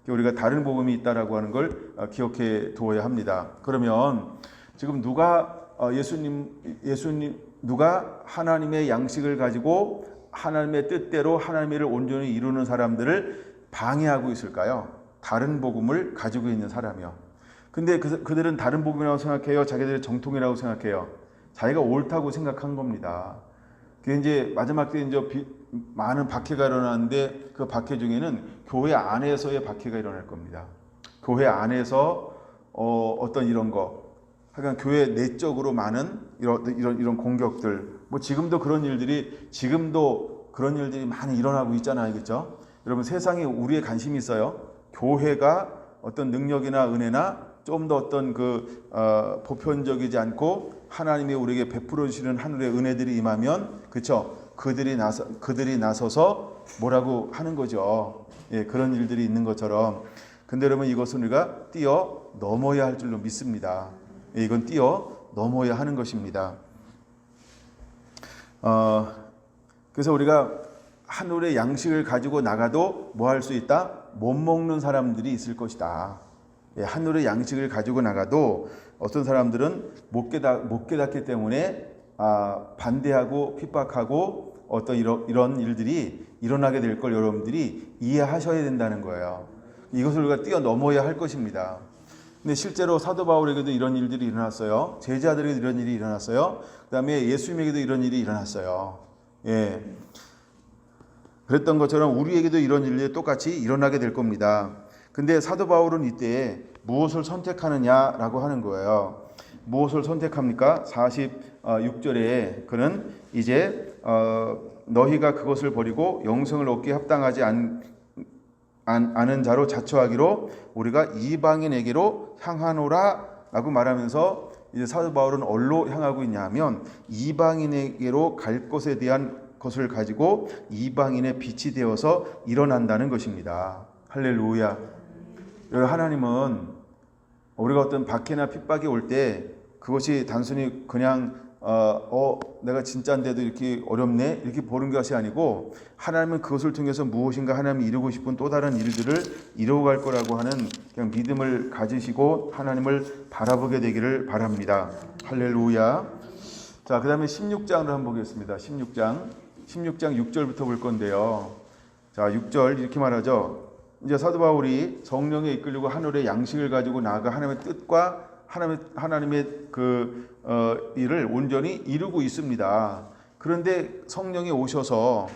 우리가 다른 복음이 있다라고 하는 걸 기억해 두어야 합니다. 그러면 지금 누가 누가 하나님의 양식을 가지고 하나님의 뜻대로 하나님의 일을 온전히 이루는 사람들을 방해하고 있을까요? 다른 복음을 가지고 있는 사람이요. 근데 그들은 다른 복음이라고 생각해요? 자기들의 정통이라고 생각해요? 자기가 옳다고 생각한 겁니다. 그게 이제 마지막 때 이제 많은 박해가 일어나는데 그 박해 중에는 교회 안에서의 박해가 일어날 겁니다. 교회 안에서 어떤 이런 거, 하여간 교회 내적으로 많은 이런 공격들, 뭐 지금도 그런 일들이 많이 일어나고 있잖아요, 그렇죠? 여러분 세상에 우리의 관심이 있어요. 교회가 어떤 능력이나 은혜나 좀 더 어떤 보편적이지 않고 하나님이 우리에게 베풀어 주시는 하늘의 은혜들이 임하면, 그렇죠? 그들이 나서서 뭐라고 하는 거죠. 예, 그런 일들이 있는 것처럼. 근데 여러분 이것은 우리가 뛰어 넘어야 할 줄로 믿습니다. 예, 이건 뛰어 넘어야 하는 것입니다. 그래서 우리가 하늘의 양식을 가지고 나가도 뭐 할 수 있다? 못 먹는 사람들이 있을 것이다. 예, 하늘의 양식을 가지고 나가도 어떤 사람들은 못 깨닫기 때문에 반대하고 핍박하고 어떤 이런 일들이 일어나게 될 걸 여러분들이 이해하셔야 된다는 거예요. 이것을 우리가 뛰어넘어야 할 것입니다. 근데 실제로 사도 바울에게도 이런 일들이 일어났어요. 제자들에게도 이런 일이 일어났어요. 그 다음에 예수님에게도 이런 일이 일어났어요. 예. 그랬던 것처럼 우리에게도 이런 일이 똑같이 일어나게 될 겁니다. 근데 사도 바울은 이때 무엇을 선택하느냐라고 하는 거예요. 무엇을 선택합니까? 46절에 그는 이제 너희가 그것을 버리고 영생을 얻기에 합당하지 않은 자로 자처하기로 우리가 이방인에게로 향하노라 라고 말하면서 이제 사도 바울은 어디로 향하고 있냐 하면 이방인에게로 갈 것에 대한 것을 가지고 이방인의 빛이 되어서 일어난다는 것입니다. 할렐루야. 하나님은 우리가 어떤 박해나 핍박이 올 때 그것이 단순히 그냥 내가 진짜인데도 이렇게 어렵네 이렇게 보는 것이 아니고 하나님은 그것을 통해서 무엇인가 하나님이 이루고 싶은 또 다른 일들을 이루어갈 거라고 하는 그냥 믿음을 가지시고 하나님을 바라보게 되기를 바랍니다. 할렐루야. 자, 그 다음에 16장으로 한번 보겠습니다. 16장 6절부터 볼 건데요. 자, 6절 이렇게 말하죠. 이제 사도 바울이 성령에 이끌리고 하늘의 양식을 가지고 나아가 하나님의 뜻과 하나님의 일을 온전히 이루고 있습니다. 그런데 성령이 오셔서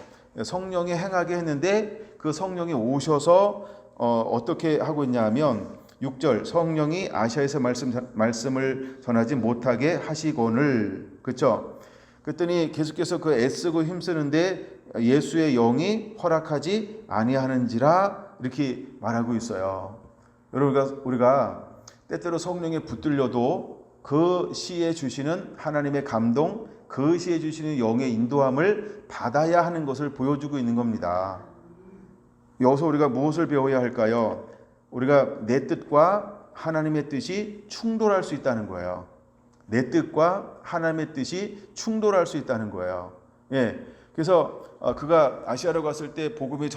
성령이 행하게 했는데 그 성령이 오셔서 어떻게 하고 있냐 하면 6절 성령이 아시아에서 말씀을 전하지 못하게 하시거늘, 그렇죠? 그랬더니 계속해서 애쓰고 힘쓰는데 예수의 영이 허락하지 아니하는지라 이렇게 말하고 있어요. 여러분 우리가 때때로 성령에 붙들려도 그 시에 주시는 하나님의 감동, 그 시에 주시는 영의 인도함을 받아야 하는 것을 보여주고 있는 겁니다. 여기서 우리가 무엇을 배워야 할까요? 우리가 내 뜻과 하나님의 뜻이 충돌할 수 있다는 거예요. 내 뜻과 하나님의 뜻이 충돌할 수 있다는 거예요. 예. 그래서 그가 아시아로 갔을 때 복음이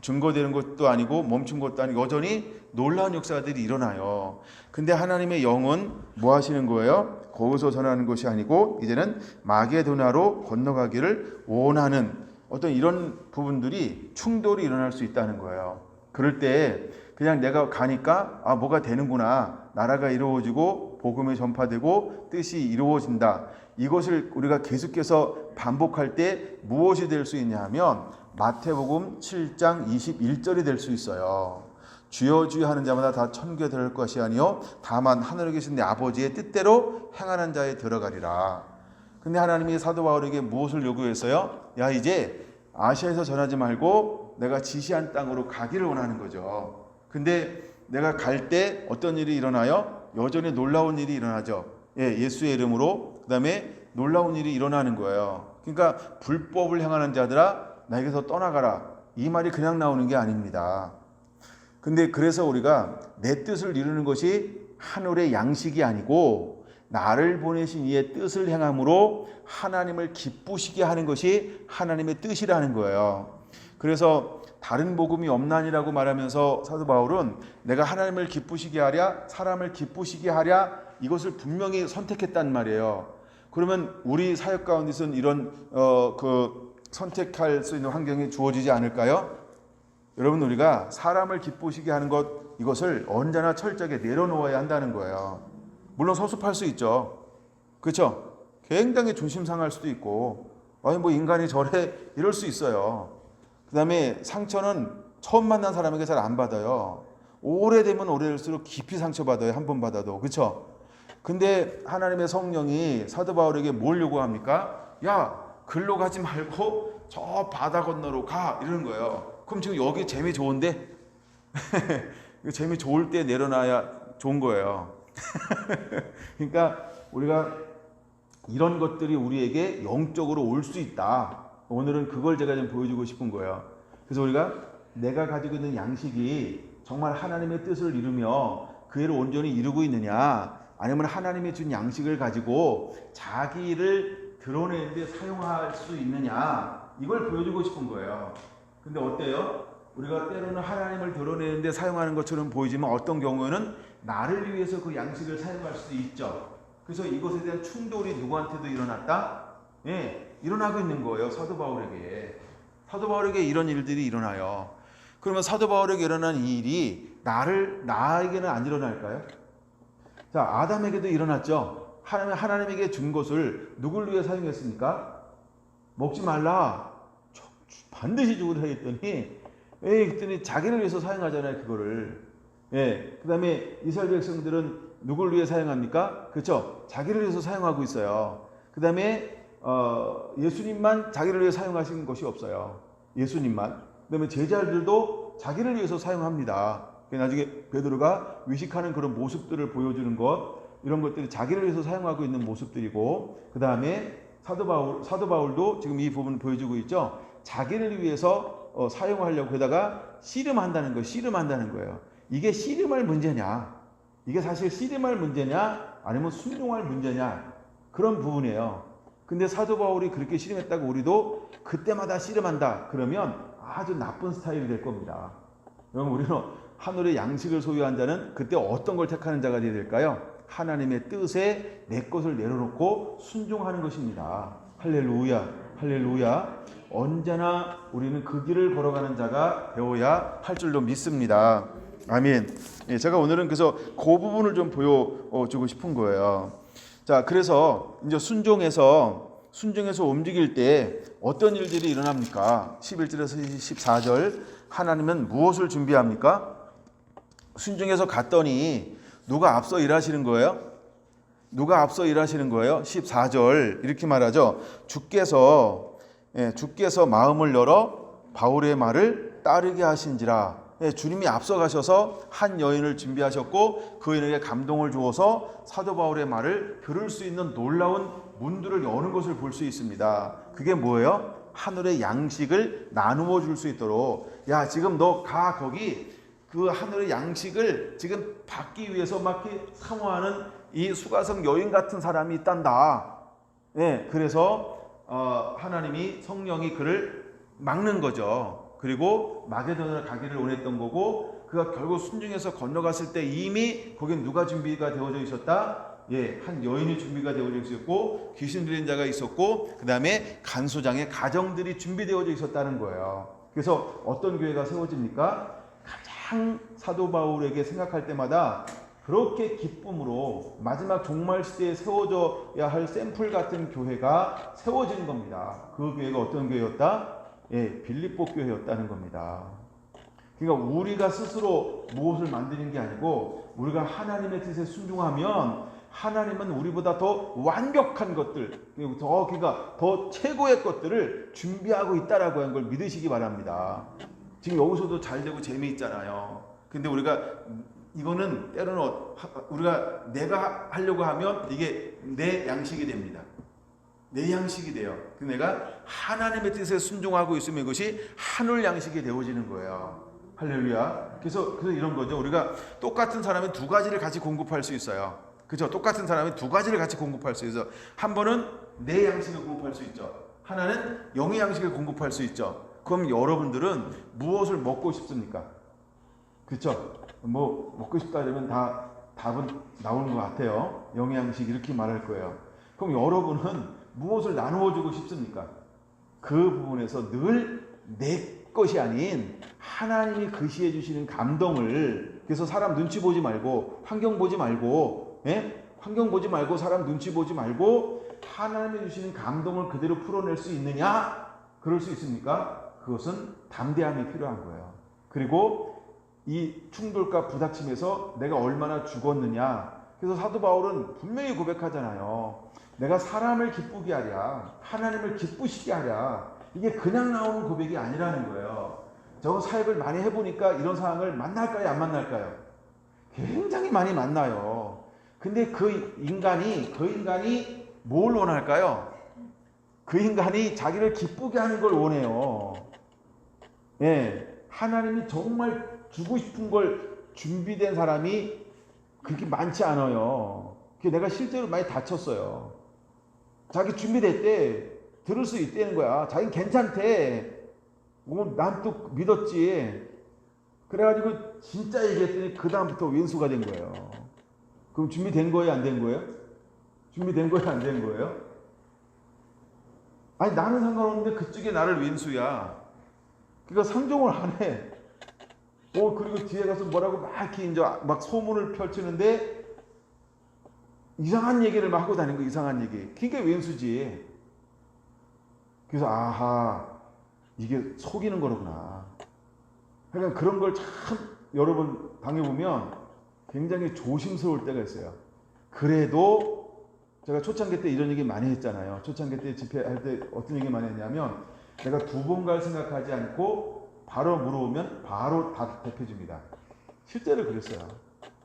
증거되는 것도 아니고 멈춘 것도 아니고 여전히 놀라운 역사들이 일어나요. 근데 하나님의 영은 뭐 하시는 거예요? 거기서 전하는 것이 아니고 이제는 마게도나로 건너가기를 원하는 어떤 이런 부분들이 충돌이 일어날 수 있다는 거예요. 그럴 때 그냥 내가 가니까 뭐가 되는구나. 나라가 이루어지고 복음이 전파되고 뜻이 이루어진다. 이것을 우리가 계속해서 반복할 때 무엇이 될 수 있냐 하면 마태복음 7장 21절이 될 수 있어요. 주여 주여 하는 자마다 다 천국에 들어갈 것이 아니요 다만 하늘에 계신 내 아버지의 뜻대로 행하는 자에 들어가리라. 근데 하나님이 사도 바울에게 무엇을 요구했어요? 이제 아시아에서 전하지 말고 내가 지시한 땅으로 가기를 원하는 거죠. 근데 내가 갈 때 어떤 일이 일어나요? 여전히 놀라운 일이 일어나죠. 예, 예수의 이름으로 그다음에 놀라운 일이 일어나는 거예요. 그러니까 불법을 행하는 자들아 나에게서 떠나가라. 이 말이 그냥 나오는 게 아닙니다. 근데 그래서 우리가 내 뜻을 이루는 것이 하늘의 양식이 아니고 나를 보내신 이의 뜻을 행함으로 하나님을 기쁘시게 하는 것이 하나님의 뜻이라는 거예요. 그래서 다른 복음이 없나니라고 말하면서 사도 바울은 내가 하나님을 기쁘시게 하랴 사람을 기쁘시게 하랴 이것을 분명히 선택했단 말이에요. 그러면 우리 사역 가운데서는 이런 선택할 수 있는 환경이 주어지지 않을까요? 여러분 우리가 사람을 기쁘시게 하는 것 이것을 언제나 철저하게 내려놓아야 한다는 거예요. 물론 섭섭할 수 있죠. 그렇죠? 굉장히 존심 상할 수도 있고 아니 뭐 인간이 저래 이럴 수 있어요. 그 다음에 상처는 처음 만난 사람에게 잘 안 받아요. 오래되면 오래될수록 깊이 상처받아요. 한 번 받아도. 그렇죠? 근데 하나님의 성령이 사도 바울에게 뭘 요구합니까? 야 글로 가지 말고 저 바다 건너로 가 이러는 거예요. 그럼 지금 여기 재미 좋은데? 재미 좋을 때 내려놔야 좋은 거예요. 그러니까 우리가 이런 것들이 우리에게 영적으로 올 수 있다. 오늘은 그걸 제가 좀 보여주고 싶은 거예요. 그래서 우리가 내가 가지고 있는 양식이 정말 하나님의 뜻을 이루며 그 애를 온전히 이루고 있느냐 아니면 하나님이 준 양식을 가지고 자기를 드러내는데 사용할 수 있느냐 이걸 보여주고 싶은 거예요. 근데 어때요? 우리가 때로는 하나님을 드러내는데 사용하는 것처럼 보이지만 어떤 경우에는 나를 위해서 그 양식을 사용할 수도 있죠. 그래서 이것에 대한 충돌이 누구한테도 일어났다? 예, 일어나고 있는 거예요. 사도 바울에게. 사도 바울에게 이런 일들이 일어나요. 그러면 사도 바울에게 일어난 이 일이 나에게는 안 일어날까요? 자, 아담에게도 일어났죠. 하나님에게 준 것을 누굴 위해 사용했습니까? 먹지 말라. 반드시 죽으라 했더니 그랬더니 자기를 위해서 사용하잖아요. 그거를. 예, 그 다음에 이스라엘 백성들은 누굴 위해 사용합니까? 그렇죠. 자기를 위해서 사용하고 있어요. 그 다음에 예수님만 자기를 위해 사용하신 것이 없어요. 예수님만. 그 다음에 제자들도 자기를 위해서 사용합니다. 나중에 베드로가 위식하는 그런 모습들을 보여주는 것 이런 것들이 자기를 위해서 사용하고 있는 모습들이고 그 다음에 사도 바울도 지금 이 부분을 보여주고 있죠. 자기를 위해서 사용하려고 하다가 씨름한다는 거예요. 이게 씨름할 문제냐? 이게 사실 씨름할 문제냐? 아니면 순종할 문제냐? 그런 부분이에요. 근데 사도 바울이 그렇게 씨름했다고 우리도 그때마다 씨름한다. 그러면 아주 나쁜 스타일이 될 겁니다. 여러분 우리는 하늘의 양식을 소유한 자는 그때 어떤 걸 택하는 자가 되어야 될까요? 하나님의 뜻에 내 것을 내려놓고 순종하는 것입니다. 할렐루야, 할렐루야. 언제나 우리는 그 길을 걸어가는 자가 되어야 할 줄로 믿습니다. 아멘. 예, 제가 오늘은 그래서 그 부분을 좀 보여주고 싶은 거예요. 자, 그래서 이제 순종해서 움직일 때 어떤 일들이 일어납니까? 11절에서 14절 하나님은 무엇을 준비합니까? 순종해서 갔더니 누가 앞서 일하시는 거예요? 누가 앞서 일하시는 거예요? 14절 이렇게 말하죠. 주께서 마음을 열어 바울의 말을 따르게 하신지라. 주님이 앞서 가셔서 한 여인을 준비하셨고 그 여인에게 감동을 주어서 사도 바울의 말을 들을 수 있는 놀라운 문들을 여는 것을 볼 수 있습니다. 그게 뭐예요? 하늘의 양식을 나누어 줄 수 있도록 야 지금 너 가 거기 그 하늘의 양식을 지금 받기 위해서 막 사모하는 이 수가성 여인 같은 사람이 있단다. 예, 그래서 하나님이 성령이 그를 막는 거죠. 그리고 마게도냐로 가기를 원했던 거고 그가 결국 순종해서 건너갔을 때 이미 거긴 누가 준비가 되어져 있었다? 예, 한 여인이 준비가 되어져 있었고 귀신 들린 자가 있었고 그 다음에 간소장의 가정들이 준비되어져 있었다는 거예요. 그래서 어떤 교회가 세워집니까? 가장 사도 바울에게 생각할 때마다 그렇게 기쁨으로 마지막 종말 시대에 세워져야 할 샘플 같은 교회가 세워지는 겁니다. 그 교회가 어떤 교회였다? 예, 빌립보 교회였다는 겁니다. 그러니까 우리가 스스로 무엇을 만드는 게 아니고 우리가 하나님의 뜻에 순종하면 하나님은 우리보다 더 완벽한 것들, 그러니까 더 최고의 것들을 준비하고 있다라고 하는 걸 믿으시기 바랍니다. 지금 여기서도 잘 되고 재미있잖아요. 근데 우리가 이거는 때로는 우리가 내가 하려고 하면 이게 내 양식이 됩니다. 내 양식이 돼요. 근데 내가 하나님의 뜻에 순종하고 있으면 이것이 하늘 양식이 되어지는 거예요. 할렐루야. 그래서 이런 거죠. 우리가 똑같은 사람이 두 가지를 같이 공급할 수 있어요. 그죠? 똑같은 사람이 두 가지를 같이 공급할 수 있어요. 한 번은 내 양식을 공급할 수 있죠. 하나는 영의 양식을 공급할 수 있죠. 그럼 여러분들은 무엇을 먹고 싶습니까? 그렇죠? 뭐 먹고 싶다 그러면 다 답은 나오는 것 같아요. 영의 양식 이렇게 말할 거예요. 그럼 여러분은 무엇을 나누어 주고 싶습니까? 그 부분에서 늘 내 것이 아닌 하나님이 그시해 주시는 감동을, 그래서 사람 눈치 보지 말고 환경 보지 말고, 환경 보지 말고 사람 눈치 보지 말고 하나님이 주시는 감동을 그대로 풀어낼 수 있느냐? 그럴 수 있습니까? 그것은 담대함이 필요한 거예요. 그리고 이 충돌과 부닥침에서 내가 얼마나 죽었느냐. 그래서 사도 바울은 분명히 고백하잖아요. 내가 사람을 기쁘게 하랴, 하나님을 기쁘시게 하랴. 이게 그냥 나오는 고백이 아니라는 거예요. 저 사역을 많이 해보니까 이런 상황을 만날까요, 안 만날까요? 굉장히 많이 만나요. 근데 그 인간이 뭘 원할까요? 그 인간이 자기를 기쁘게 하는 걸 원해요. 예, 하나님이 정말 주고 싶은 걸 준비된 사람이 그렇게 많지 않아요. 내가 실제로 많이 다쳤어요. 자기 준비됐대. 들을 수 있다는 거야. 자기는 괜찮대. 난 또 믿었지. 그래가지고 진짜 얘기했더니 그 다음부터 왼수가 된 거예요. 그럼 준비된 거예요, 안 된 거예요? 준비된 거예요, 안 된 거예요? 아니 나는 상관없는데 그쪽에 나를 왼수야. 그러니까 상종을 안 해. 그리고 뒤에 가서 뭐라고 막 이렇게 이제 막 소문을 펼치는데 이상한 얘기를 막 하고 다니는 거, 이상한 얘기. 그게 왼수지. 그래서 아하, 이게 속이는 거로구나. 그러니까 그런 걸 참 여러 번 당해보면 굉장히 조심스러울 때가 있어요. 그래도 제가 초창기 때 이런 얘기 많이 했잖아요. 초창기 때 집회할 때 어떤 얘기 많이 했냐면, 내가 두 번 갈 생각하지 않고 바로 물어오면 바로 답해줍니다. 실제로 그랬어요.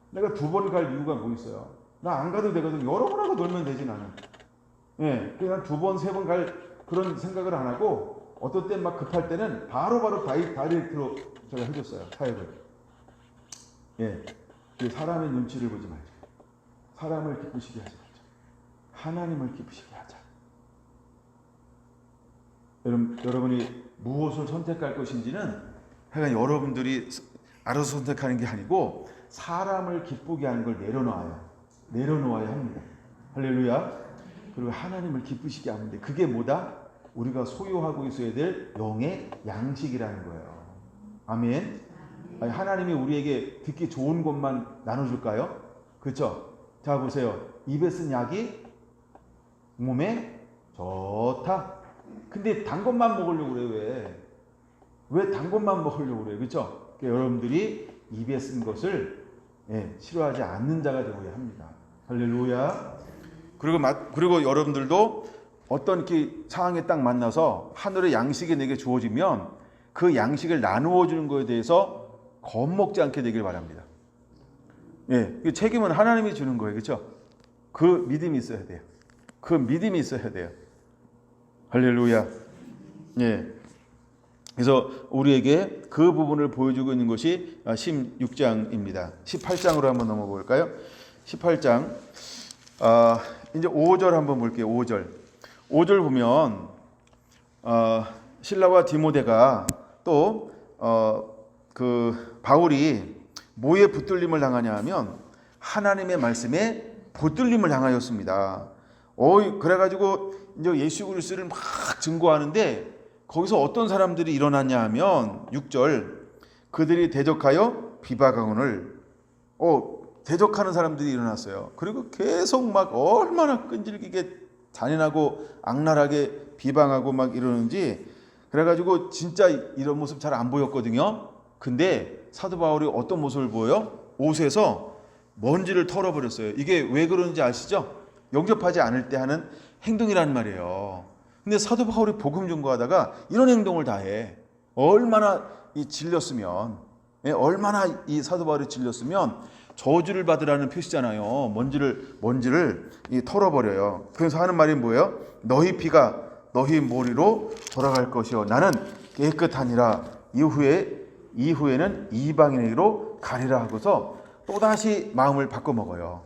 내가 두 번 갈 이유가 뭐 있어요? 나 안 가도 되거든. 여러 번 하고 놀면 되지 나는. 예, 그냥 두 번, 세 번 갈 그런 생각을 안 하고, 어떤 때 막 급할 때는 바로 다이렉트로 제가 해줬어요. 사역을. 예, 사람의 눈치를 보지 말자. 사람을 기쁘시게 하지 말자. 하나님을 기쁘시게 하자. 여러분이 무엇을 선택할 것인지는 하여간 여러분들이 알아서 선택하는 게 아니고 사람을 기쁘게 하는 걸 내려놓아야 합니다. 할렐루야. 그리고 하나님을 기쁘시게 하는데 그게 뭐다? 우리가 소유하고 있어야 될 영의 양식이라는 거예요. 아멘. 아니, 하나님이 우리에게 듣기 좋은 것만 나눠줄까요? 그렇죠? 자 보세요. 입에 쓴 약이 몸에 좋다. 근데 단 것만 먹으려고 그래요. 왜 단 것만 먹으려고 그래요? 그렇죠? 그러니까 여러분들이 입에 쓴 것을 싫어하지 않는 자가 되어야 합니다. 할렐루야. 그리고 여러분들도 어떤 이렇게 상황에 딱 만나서 하늘의 양식이 내게 주어지면 그 양식을 나누어 주는 것에 대해서 겁먹지 않게 되길 바랍니다. 예, 그 책임은 하나님이 주는 거예요. 그렇죠? 그 믿음이 있어야 돼요. 그 믿음이 있어야 돼요. 할렐루야. 예. 그래서 우리에게 그 부분을 보여주고 있는 것이 16장입니다. 18장으로 한번 넘어 볼까요? 18장. 이제 5절 한번 볼게요. 5절 보면 실라와 디모데가 또 그 바울이 뭐에 붙들림을 당하냐 하면 하나님의 말씀에 붙들림을 당하였습니다. 그래가지고 이제 예수 그리스도를 막 증거하는데 거기서 어떤 사람들이 일어났냐 하면 6절 그들이 대적하여 비방하거늘 대적하는 사람들이 일어났어요. 그리고 계속 막 얼마나 끈질기게 잔인하고 악랄하게 비방하고 막 이러는지, 그래가지고 진짜 이런 모습 잘 안 보였거든요. 근데 사도 바울이 어떤 모습을 보여요? 옷에서 먼지를 털어버렸어요. 이게 왜 그런지 아시죠? 영접하지 않을 때 하는 행동이란 말이에요. 근데 사도 바울이 복음 전거하다가 이런 행동을 다 해. 얼마나 질렸으면. 예, 얼마나 이 사도 바울이 질렸으면 저주를 받으라는 표시잖아요. 먼지를 털어버려요. 그래서 하는 말이 뭐예요? 너희 피가 너희 머리로 돌아갈 것이요 나는 깨끗하니라. 이후에는 이방인에게로 가리라 하고서 또다시 마음을 바꿔먹어요.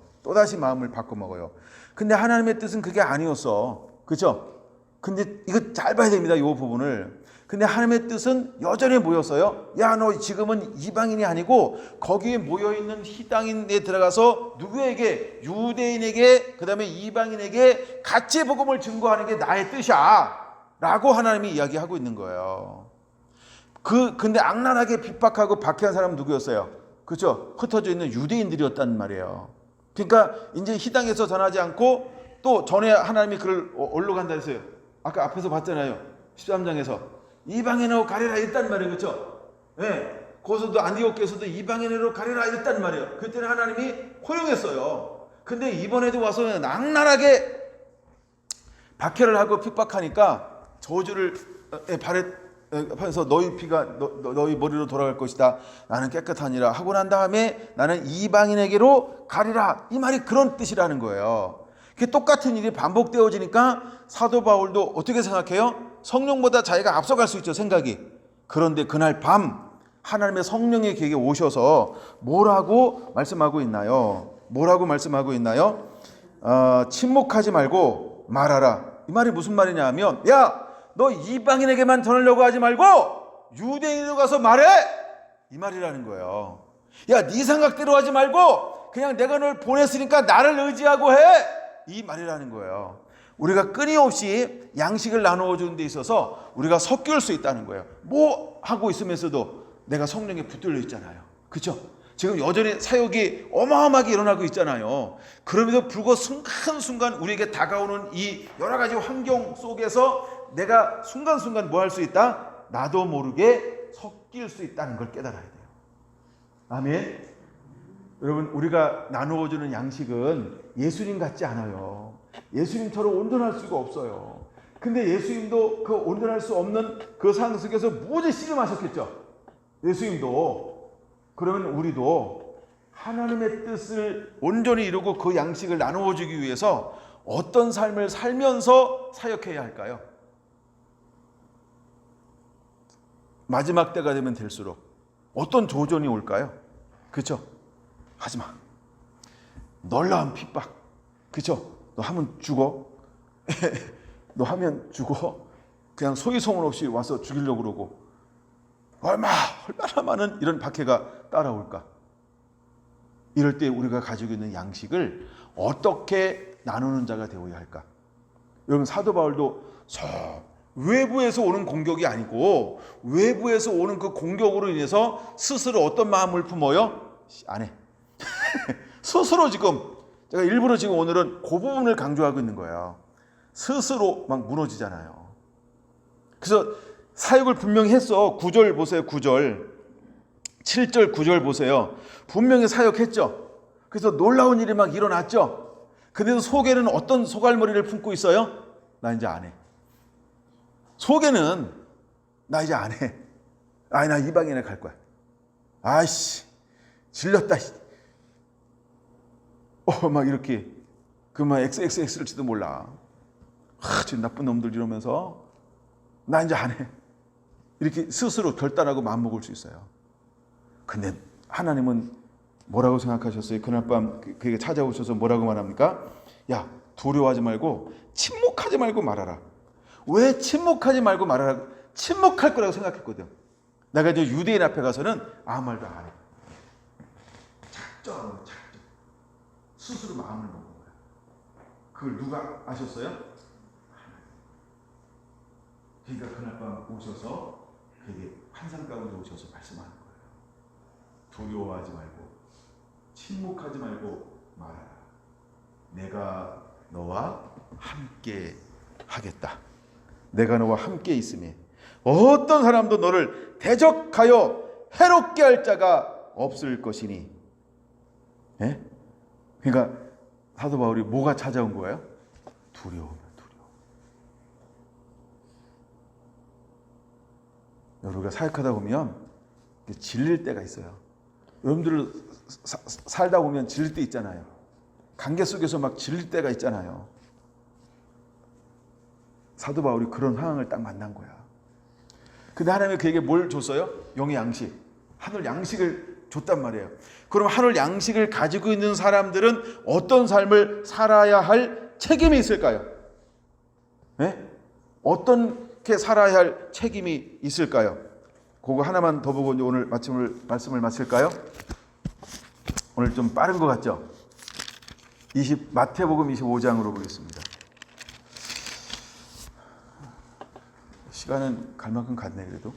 근데 하나님의 뜻은 그게 아니었어. 그렇죠? 근데 이거 잘 봐야 됩니다. 이 부분을. 근데 하나님의 뜻은 여전히 뭐였어요? 야, 너 지금은 이방인이 아니고 거기에 모여있는 희당인에 들어가서 누구에게? 유대인에게, 그 다음에 이방인에게 같이 복음을 증거하는 게 나의 뜻이야 라고 하나님이 이야기하고 있는 거예요. 근데 악랄하게 핍박하고 박해한 사람은 누구였어요? 그렇죠? 흩어져 있는 유대인들이었단 말이에요. 그러니까 이제 희당에서 전하지 않고 또 전에 하나님이 그를 어디로 간다 했어요? 아까 앞에서 봤잖아요. 13장에서 이방인으로 가리라 이랬단 말이에요. 그렇죠? 네. 거기서도 안디옥에서도 이방인으로 가리라 이랬단 말이에요. 그때는 하나님이 허용했어요. 근데 이번에도 와서 악랄하게 박해를 하고 핍박하니까 저주를 발해서 너희 피가 너희 머리로 돌아갈 것이다. 나는 깨끗하니라 하고 난 다음에 나는 이방인에게로 가리라. 이 말이 그런 뜻이라는 거예요. 그게 똑같은 일이 반복되어지니까 사도 바울도 어떻게 생각해요? 성령보다 자기가 앞서갈 수 있죠, 생각이. 그런데 그날 밤 하나님의 성령이 그에게 오셔서 뭐라고 말씀하고 있나요? 침묵하지 말고 말하라. 이 말이 무슨 말이냐 하면, 야, 너 이방인에게만 전하려고 하지 말고 유대인으로 가서 말해! 이 말이라는 거예요. 야, 네 생각대로 하지 말고 그냥 내가 널 보냈으니까 나를 의지하고 해! 이 말이라는 거예요. 우리가 끊임없이 양식을 나누어 주는 데 있어서 우리가 섞일 수 있다는 거예요. 뭐 하고 있으면서도 내가 성령에 붙들려 있잖아요. 그렇죠? 지금 여전히 사역이 어마어마하게 일어나고 있잖아요. 그럼에도 불구하고 순간순간 우리에게 다가오는 이 여러 가지 환경 속에서 내가 순간순간 뭐 할 수 있다? 나도 모르게 섞일 수 있다는 걸 깨달아야 돼요. 아멘. 여러분, 우리가 나누어주는 양식은 예수님 같지 않아요. 예수님처럼 온전할 수가 없어요. 근데 예수님도 그 온전할 수 없는 그 상황 속에서 무지 씨름하셨겠죠. 예수님도. 그러면 우리도 하나님의 뜻을 온전히 이루고 그 양식을 나누어 주기 위해서 어떤 삶을 살면서 사역해야 할까요? 마지막 때가 되면 될수록 어떤 조전이 올까요? 그렇죠? 하지마. 놀라운 핍박. 그렇죠? 너 하면 죽어. 너 하면 죽어. 그냥 소위소문 없이 와서 죽이려고 그러고 얼마나 많은 이런 박해가 따라올까. 이럴 때 우리가 가지고 있는 양식을 어떻게 나누는 자가 되어야 할까. 여러분, 사도 바울도 외부에서 오는 공격이 아니고 외부에서 오는 그 공격으로 인해서 스스로 어떤 마음을 품어요? 안 해. 스스로 지금 제가 일부러 지금 오늘은 그 부분을 강조하고 있는 거예요. 스스로 막 무너지잖아요. 그래서 사역을 분명히 했어. 9절 보세요. 9절 7절 9절 보세요. 분명히 사역했죠. 그래서 놀라운 일이 막 일어났죠. 근데도 속에는 어떤 소갈머리를 품고 있어요? 나 이제 안 해. 속에는 나 이제 안 해. 나 이방인에 갈 거야. 아이씨 질렸다. 막 이렇게 막 XXX일지도 몰라. 지금 나쁜 놈들 이러면서 나 이제 안 해. 이렇게 스스로 결단하고 마음먹을 수 있어요. 근데 하나님은 뭐라고 생각하셨어요? 그날 밤 그에게 찾아오셔서 뭐라고 말합니까? 야, 두려워하지 말고 침묵하지 말고 말하라. 왜 침묵하지 말고 말하라? 침묵할 거라고 생각했거든. 내가 이제 유대인 앞에 가서는 아무 말도 안 해. 작정. 스스로 마음을 먹은 거야. 그걸 누가 아셨어요? 그러니까 그날 밤 오셔서 그에게 환상 가운데 오셔서 말씀하는 거예요. 두려워하지 말고 침묵하지 말고 말하라. 내가 너와 함께 하겠다. 내가 너와 함께 있으니 어떤 사람도 너를 대적하여 해롭게 할 자가 없을 것이니. 예? 그러니까 사도 바울이 뭐가 찾아온 거예요? 두려워. 우리가 사역하다 보면 질릴 때가 있어요. 여러분들 살다 보면 질릴 때 있잖아요. 관계 속에서 막 질릴 때가 있잖아요. 사도 바울이 그런 상황을 딱 만난 거야. 근데 하나님이 그에게 뭘 줬어요? 영의 양식, 하늘 양식을 줬단 말이에요. 그럼 하늘 양식을 가지고 있는 사람들은 어떤 삶을 살아야 할 책임이 있을까요? 네? 어떻게 살아야 할 책임이 있을까요? 그거 하나만 더 보고 이제 오늘 말씀을 마칠까요? 오늘 좀 빠른 것 같죠? 마태복음 25장으로 보겠습니다. 시간은 갈 만큼 갔네 그래도.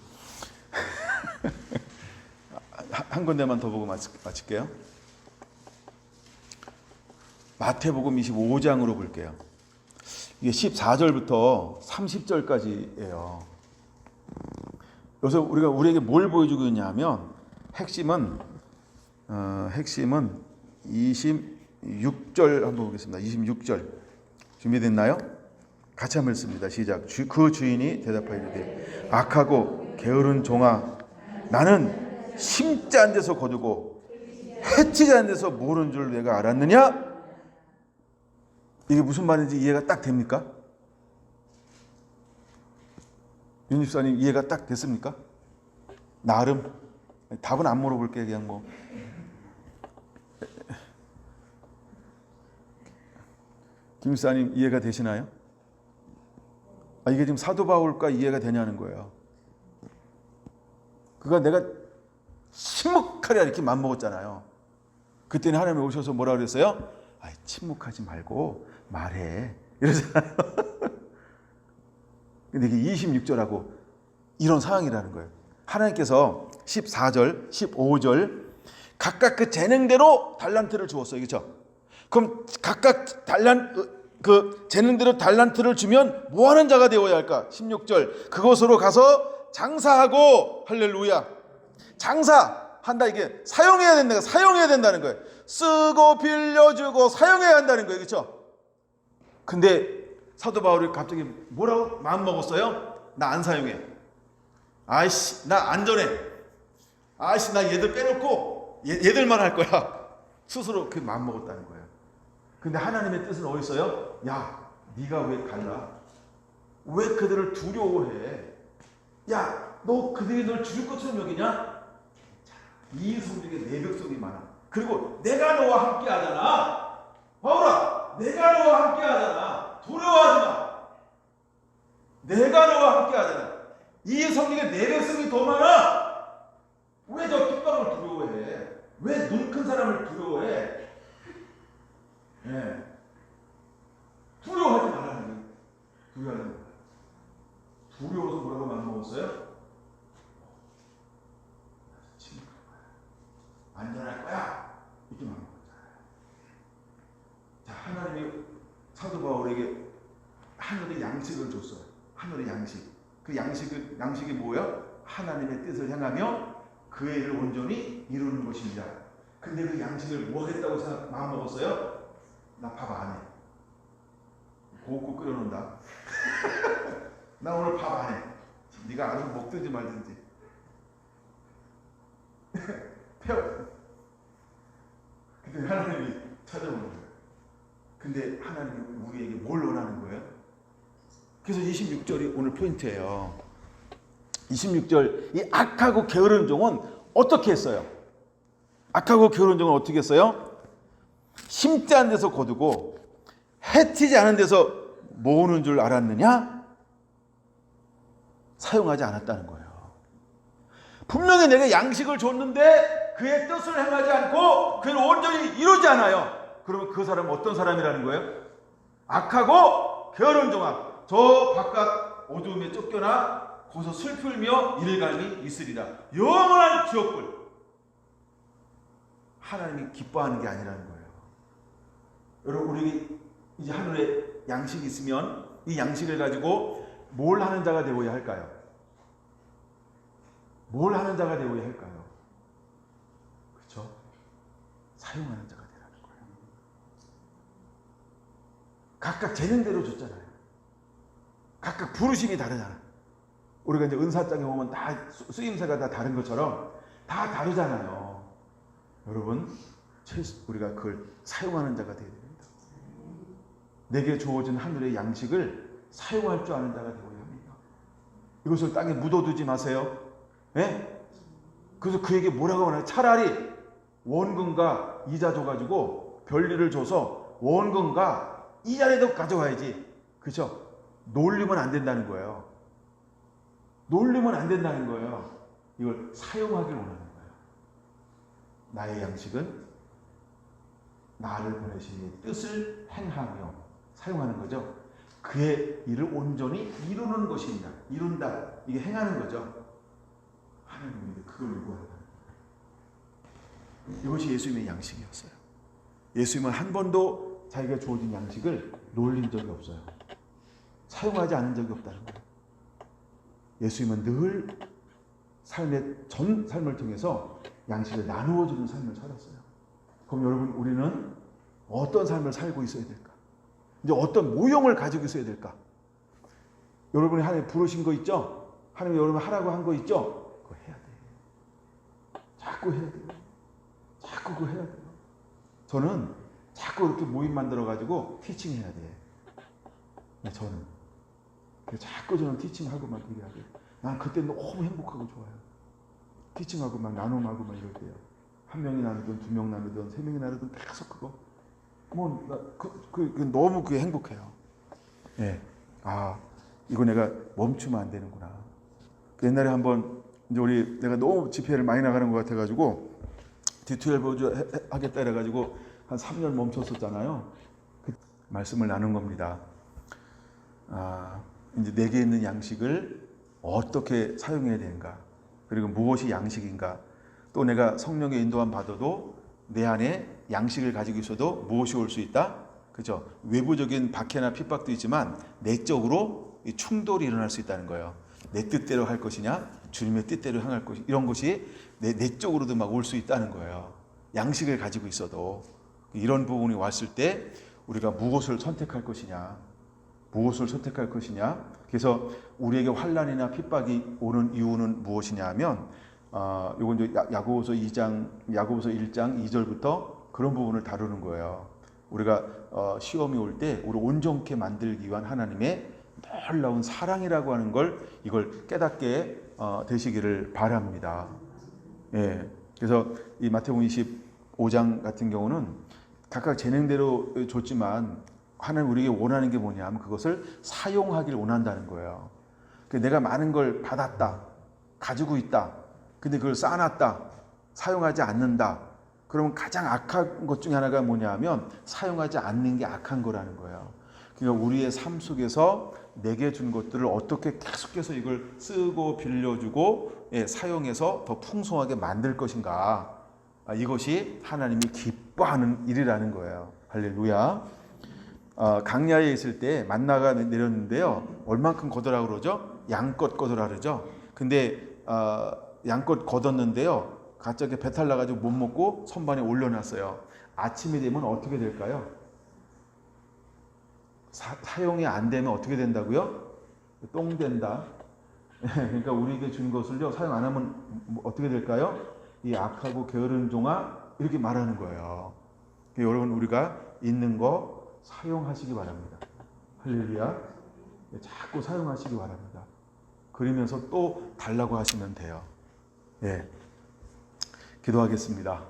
한 군데만 더 보고 마칠게요. 마태복음 25장으로 볼게요. 이게 14절부터 30절까지예요. 여기서 우리에게 뭘 보여주고 있냐 하면 핵심은 26절 한번 보겠습니다. 26절 준비됐나요? 같이 한번 읽습니다. 시작. 그 주인이 대답하여 이르되 악하고 게으른 종아, 나는 심지 않은 데서 거두고 해치지 않은 데서 모르는 줄 내가 알았느냐? 이게 무슨 말인지 이해가 딱 됩니까? 윤 집사님 이해가 딱 됐습니까? 나름. 답은 안 물어볼게요. 그냥 뭐. 김 집사님 이해가 되시나요? 이게 지금 사도 바울과 이해가 되냐는 거예요. 그가 내가 침묵하랴 이렇게 맘먹었잖아요. 그때는 하나님이 오셔서 뭐라 그랬어요? 침묵하지 말고 말해 이러잖아요. 근데 이게 26절하고 이런 상황이라는 거예요. 하나님께서 14절, 15절 각각 그 재능대로 달란트를 주었어요. 그렇죠? 그럼 각각 재능대로 달란트를 주면 뭐 하는 자가 되어야 할까? 16절 그곳으로 가서 장사하고, 할렐루야, 장사한다. 이게 사용해야 된다는 거예요. 쓰고 빌려주고 사용해야 한다는 거예요. 그렇죠? 근데 사도 바울이 갑자기 뭐라고 마음먹었어요? 나 안 사용해. 아이씨 나 안전해. 아이씨 나 얘들 빼놓고 얘들만 할 거야. 스스로 그 마음먹었다는 거예요. 근데 하나님의 뜻은 어디 있어요? 야 네가 왜 갈라? 왜 그들을 두려워해? 야 너 그들이 널 죽일 것처럼 여기냐? 이 성중에 내 백성이 많아. 그리고 내가 너와 함께 하잖아. 바울아 내가 너와 함께 하잖아. 두려워하지 마. 내가 너와 함께 하잖아. 이 성중에 내 백성이 더 많아. 왜 저 핏방울 두려워해? 왜 눈 큰 사람을 두려워해? 네. 두려워하지 말라는 거예요. 두려워하는 거예요. 두려워서 뭐라고 마음먹었어요? 침묵할 거야. 안전할 거야. 이렇게 마음먹었잖아요. 자, 하나님이 사도 바울에게 하늘의 양식을 줬어요. 하늘의 양식. 그 양식이 뭐예요? 하나님의 뜻을 향하며 그의 일을 온전히 이루는 것입니다. 근데 그 양식을 뭐 하겠다고 마음먹었어요? 나 밥 안 해. 고급 끓여놓는다. 나 오늘 밥 안 해. 네가 알아서 먹든지 말든지. 태워. 근데 하나님이 찾아오는 거예요. 근데 하나님이 우리에게 뭘 원하는 거예요? 그래서 26절이 오늘 포인트예요. 26절 이 악하고 게으른 종은 어떻게 했어요? 악하고 게으른 종은 어떻게 했어요? 심지 않은 데서 거두고 해치지 않은 데서 모으는 줄 알았느냐? 사용하지 않았다는 거예요. 분명히 내가 양식을 줬는데 그의 뜻을 행하지 않고 그를 온전히 이루지 않아요. 그러면 그 사람은 어떤 사람이라는 거예요? 악하고 게으른 종아, 저 바깥 어두움에 쫓겨나 거기서 슬플며 일감이 있으리라. 영원한 지옥불. 하나님이 기뻐하는 게 아니라는 거예요. 여러분, 우리 이제 하늘에 양식이 있으면 이 양식을 가지고 뭘 하는 자가 되어야 할까요? 뭘 하는 자가 되어야 할까요? 그렇죠? 사용하는 자가 되라는 거예요. 각각 재능대로 줬잖아요. 각각 부르심이 다르잖아요. 우리가 이제 은사장에 보면 다 쓰임새가 다 다른 것처럼 다 다르잖아요. 여러분, 우리가 그걸 사용하는 자가 되어야 됩니다. 내게 주어진 하늘의 양식을 사용할 줄 아는 자가 되어야 합니다. 이것을 땅에 묻어두지 마세요. 예? 그래서 그에게 뭐라고 하나요? 차라리 원금과 이자 줘가지고 별일을 줘서 원금과 이자라도 가져와야지. 그렇죠? 놀리면 안 된다는 거예요. 놀리면 안 된다는 거예요. 이걸 사용하길 원하는 거예요. 나의 양식은 나를 보내신 이의 뜻을 행하며 사용하는 거죠. 그의 일을 온전히 이루는 것이냐. 이룬다. 이게 행하는 거죠. 하나님이 그걸 요구한다. 이것이 예수님의 양식이었어요. 예수님은 한 번도 자기가 주어진 양식을 놀린 적이 없어요. 사용하지 않은 적이 없다는 거예요. 예수님은 늘 전 삶을 통해서 양식을 나누어 주는 삶을 살았어요. 그럼 여러분, 우리는 어떤 삶을 살고 있어야 될까? 이제 어떤 모형을 가지고 있어야 될까? 여러분이 하나님 부르신 거 있죠? 하나님 여러분 하라고 한 거 있죠? 그거 해야 돼. 자꾸 해야 돼요. 자꾸 그거 해야 돼요. 저는 자꾸 이렇게 모임 만들어가지고 티칭 해야 돼. 저는. 자꾸 저는 티칭하고 막 얘기하고. 난 그때 너무 행복하고 좋아요. 티칭하고 막 나눔하고 막 이럴 때요. 한 명이 나누든 두 명 나누든 세 명이 나누든 계속 그거. 너무 그게 행복해요. 예. 아, 이거 내가 멈추면 안 되는구나. 옛날에 한번 이제 내가 너무 집회를 많이 나가는 것 같아가지고 D12 하겠다 이래가지고 한 3년 멈췄었잖아요. 그 말씀을 나눈 겁니다. 이제 내게 있는 양식을 어떻게 사용해야 되는가, 그리고 무엇이 양식인가, 또 내가 성령의 인도함 받아도 내 안에 양식을 가지고 있어도 무엇이 올 수 있다? 그죠? 외부적인 박해나 핍박도 있지만 내적으로 충돌이 일어날 수 있다는 거예요. 내 뜻대로 할 것이냐, 주님의 뜻대로 향할 것이, 이런 것이 내적으로도 막 올 수 있다는 거예요. 양식을 가지고 있어도. 이런 부분이 왔을 때 우리가 무엇을 선택할 것이냐, 무엇을 선택할 것이냐. 그래서 우리에게 환난이나 핍박이 오는 이유는 무엇이냐 하면, 요건 이제 야고보서 1장 2절부터 그런 부분을 다루는 거예요. 우리가 시험이 올 때 우리 온전케 만들기 위한 하나님의 놀라운 사랑이라고 하는 걸, 이걸 깨닫게 되시기를 바랍니다. 예. 그래서 이 마태복음 25장 같은 경우는 각각 재능대로 줬지만 하나님 우리에게 원하는 게 뭐냐 하면 그것을 사용하기를 원한다는 거예요. 내가 많은 걸 받았다, 가지고 있다, 근데 그걸 쌓아놨다, 사용하지 않는다. 그러면 가장 악한 것 중에 하나가 뭐냐 하면 사용하지 않는 게 악한 거라는 거예요. 그러니까 우리의 삶 속에서 내게 준 것들을 어떻게 계속해서 이걸 쓰고 빌려주고 사용해서 더 풍성하게 만들 것인가. 이것이 하나님이 기뻐하는 일이라는 거예요. 할렐루야. 강야에 있을 때 만나가 내렸는데요. 얼만큼 거두라고 그러죠? 양껏 거두라 그러죠. 근데 양껏 거뒀는데요. 갑자기 배탈 나가지고 못 먹고 선반에 올려놨어요. 아침이 되면 어떻게 될까요? 사용이 안 되면 어떻게 된다고요? 똥 된다. 그러니까 우리에게 준 것을요, 사용 안 하면 어떻게 될까요? 이 악하고 게으른 종아, 이렇게 말하는 거예요. 그러니까 여러분, 우리가 있는 거 사용하시기 바랍니다. 할렐루야. 자꾸 사용하시기 바랍니다. 그러면서 또 달라고 하시면 돼요. 예. 기도하겠습니다.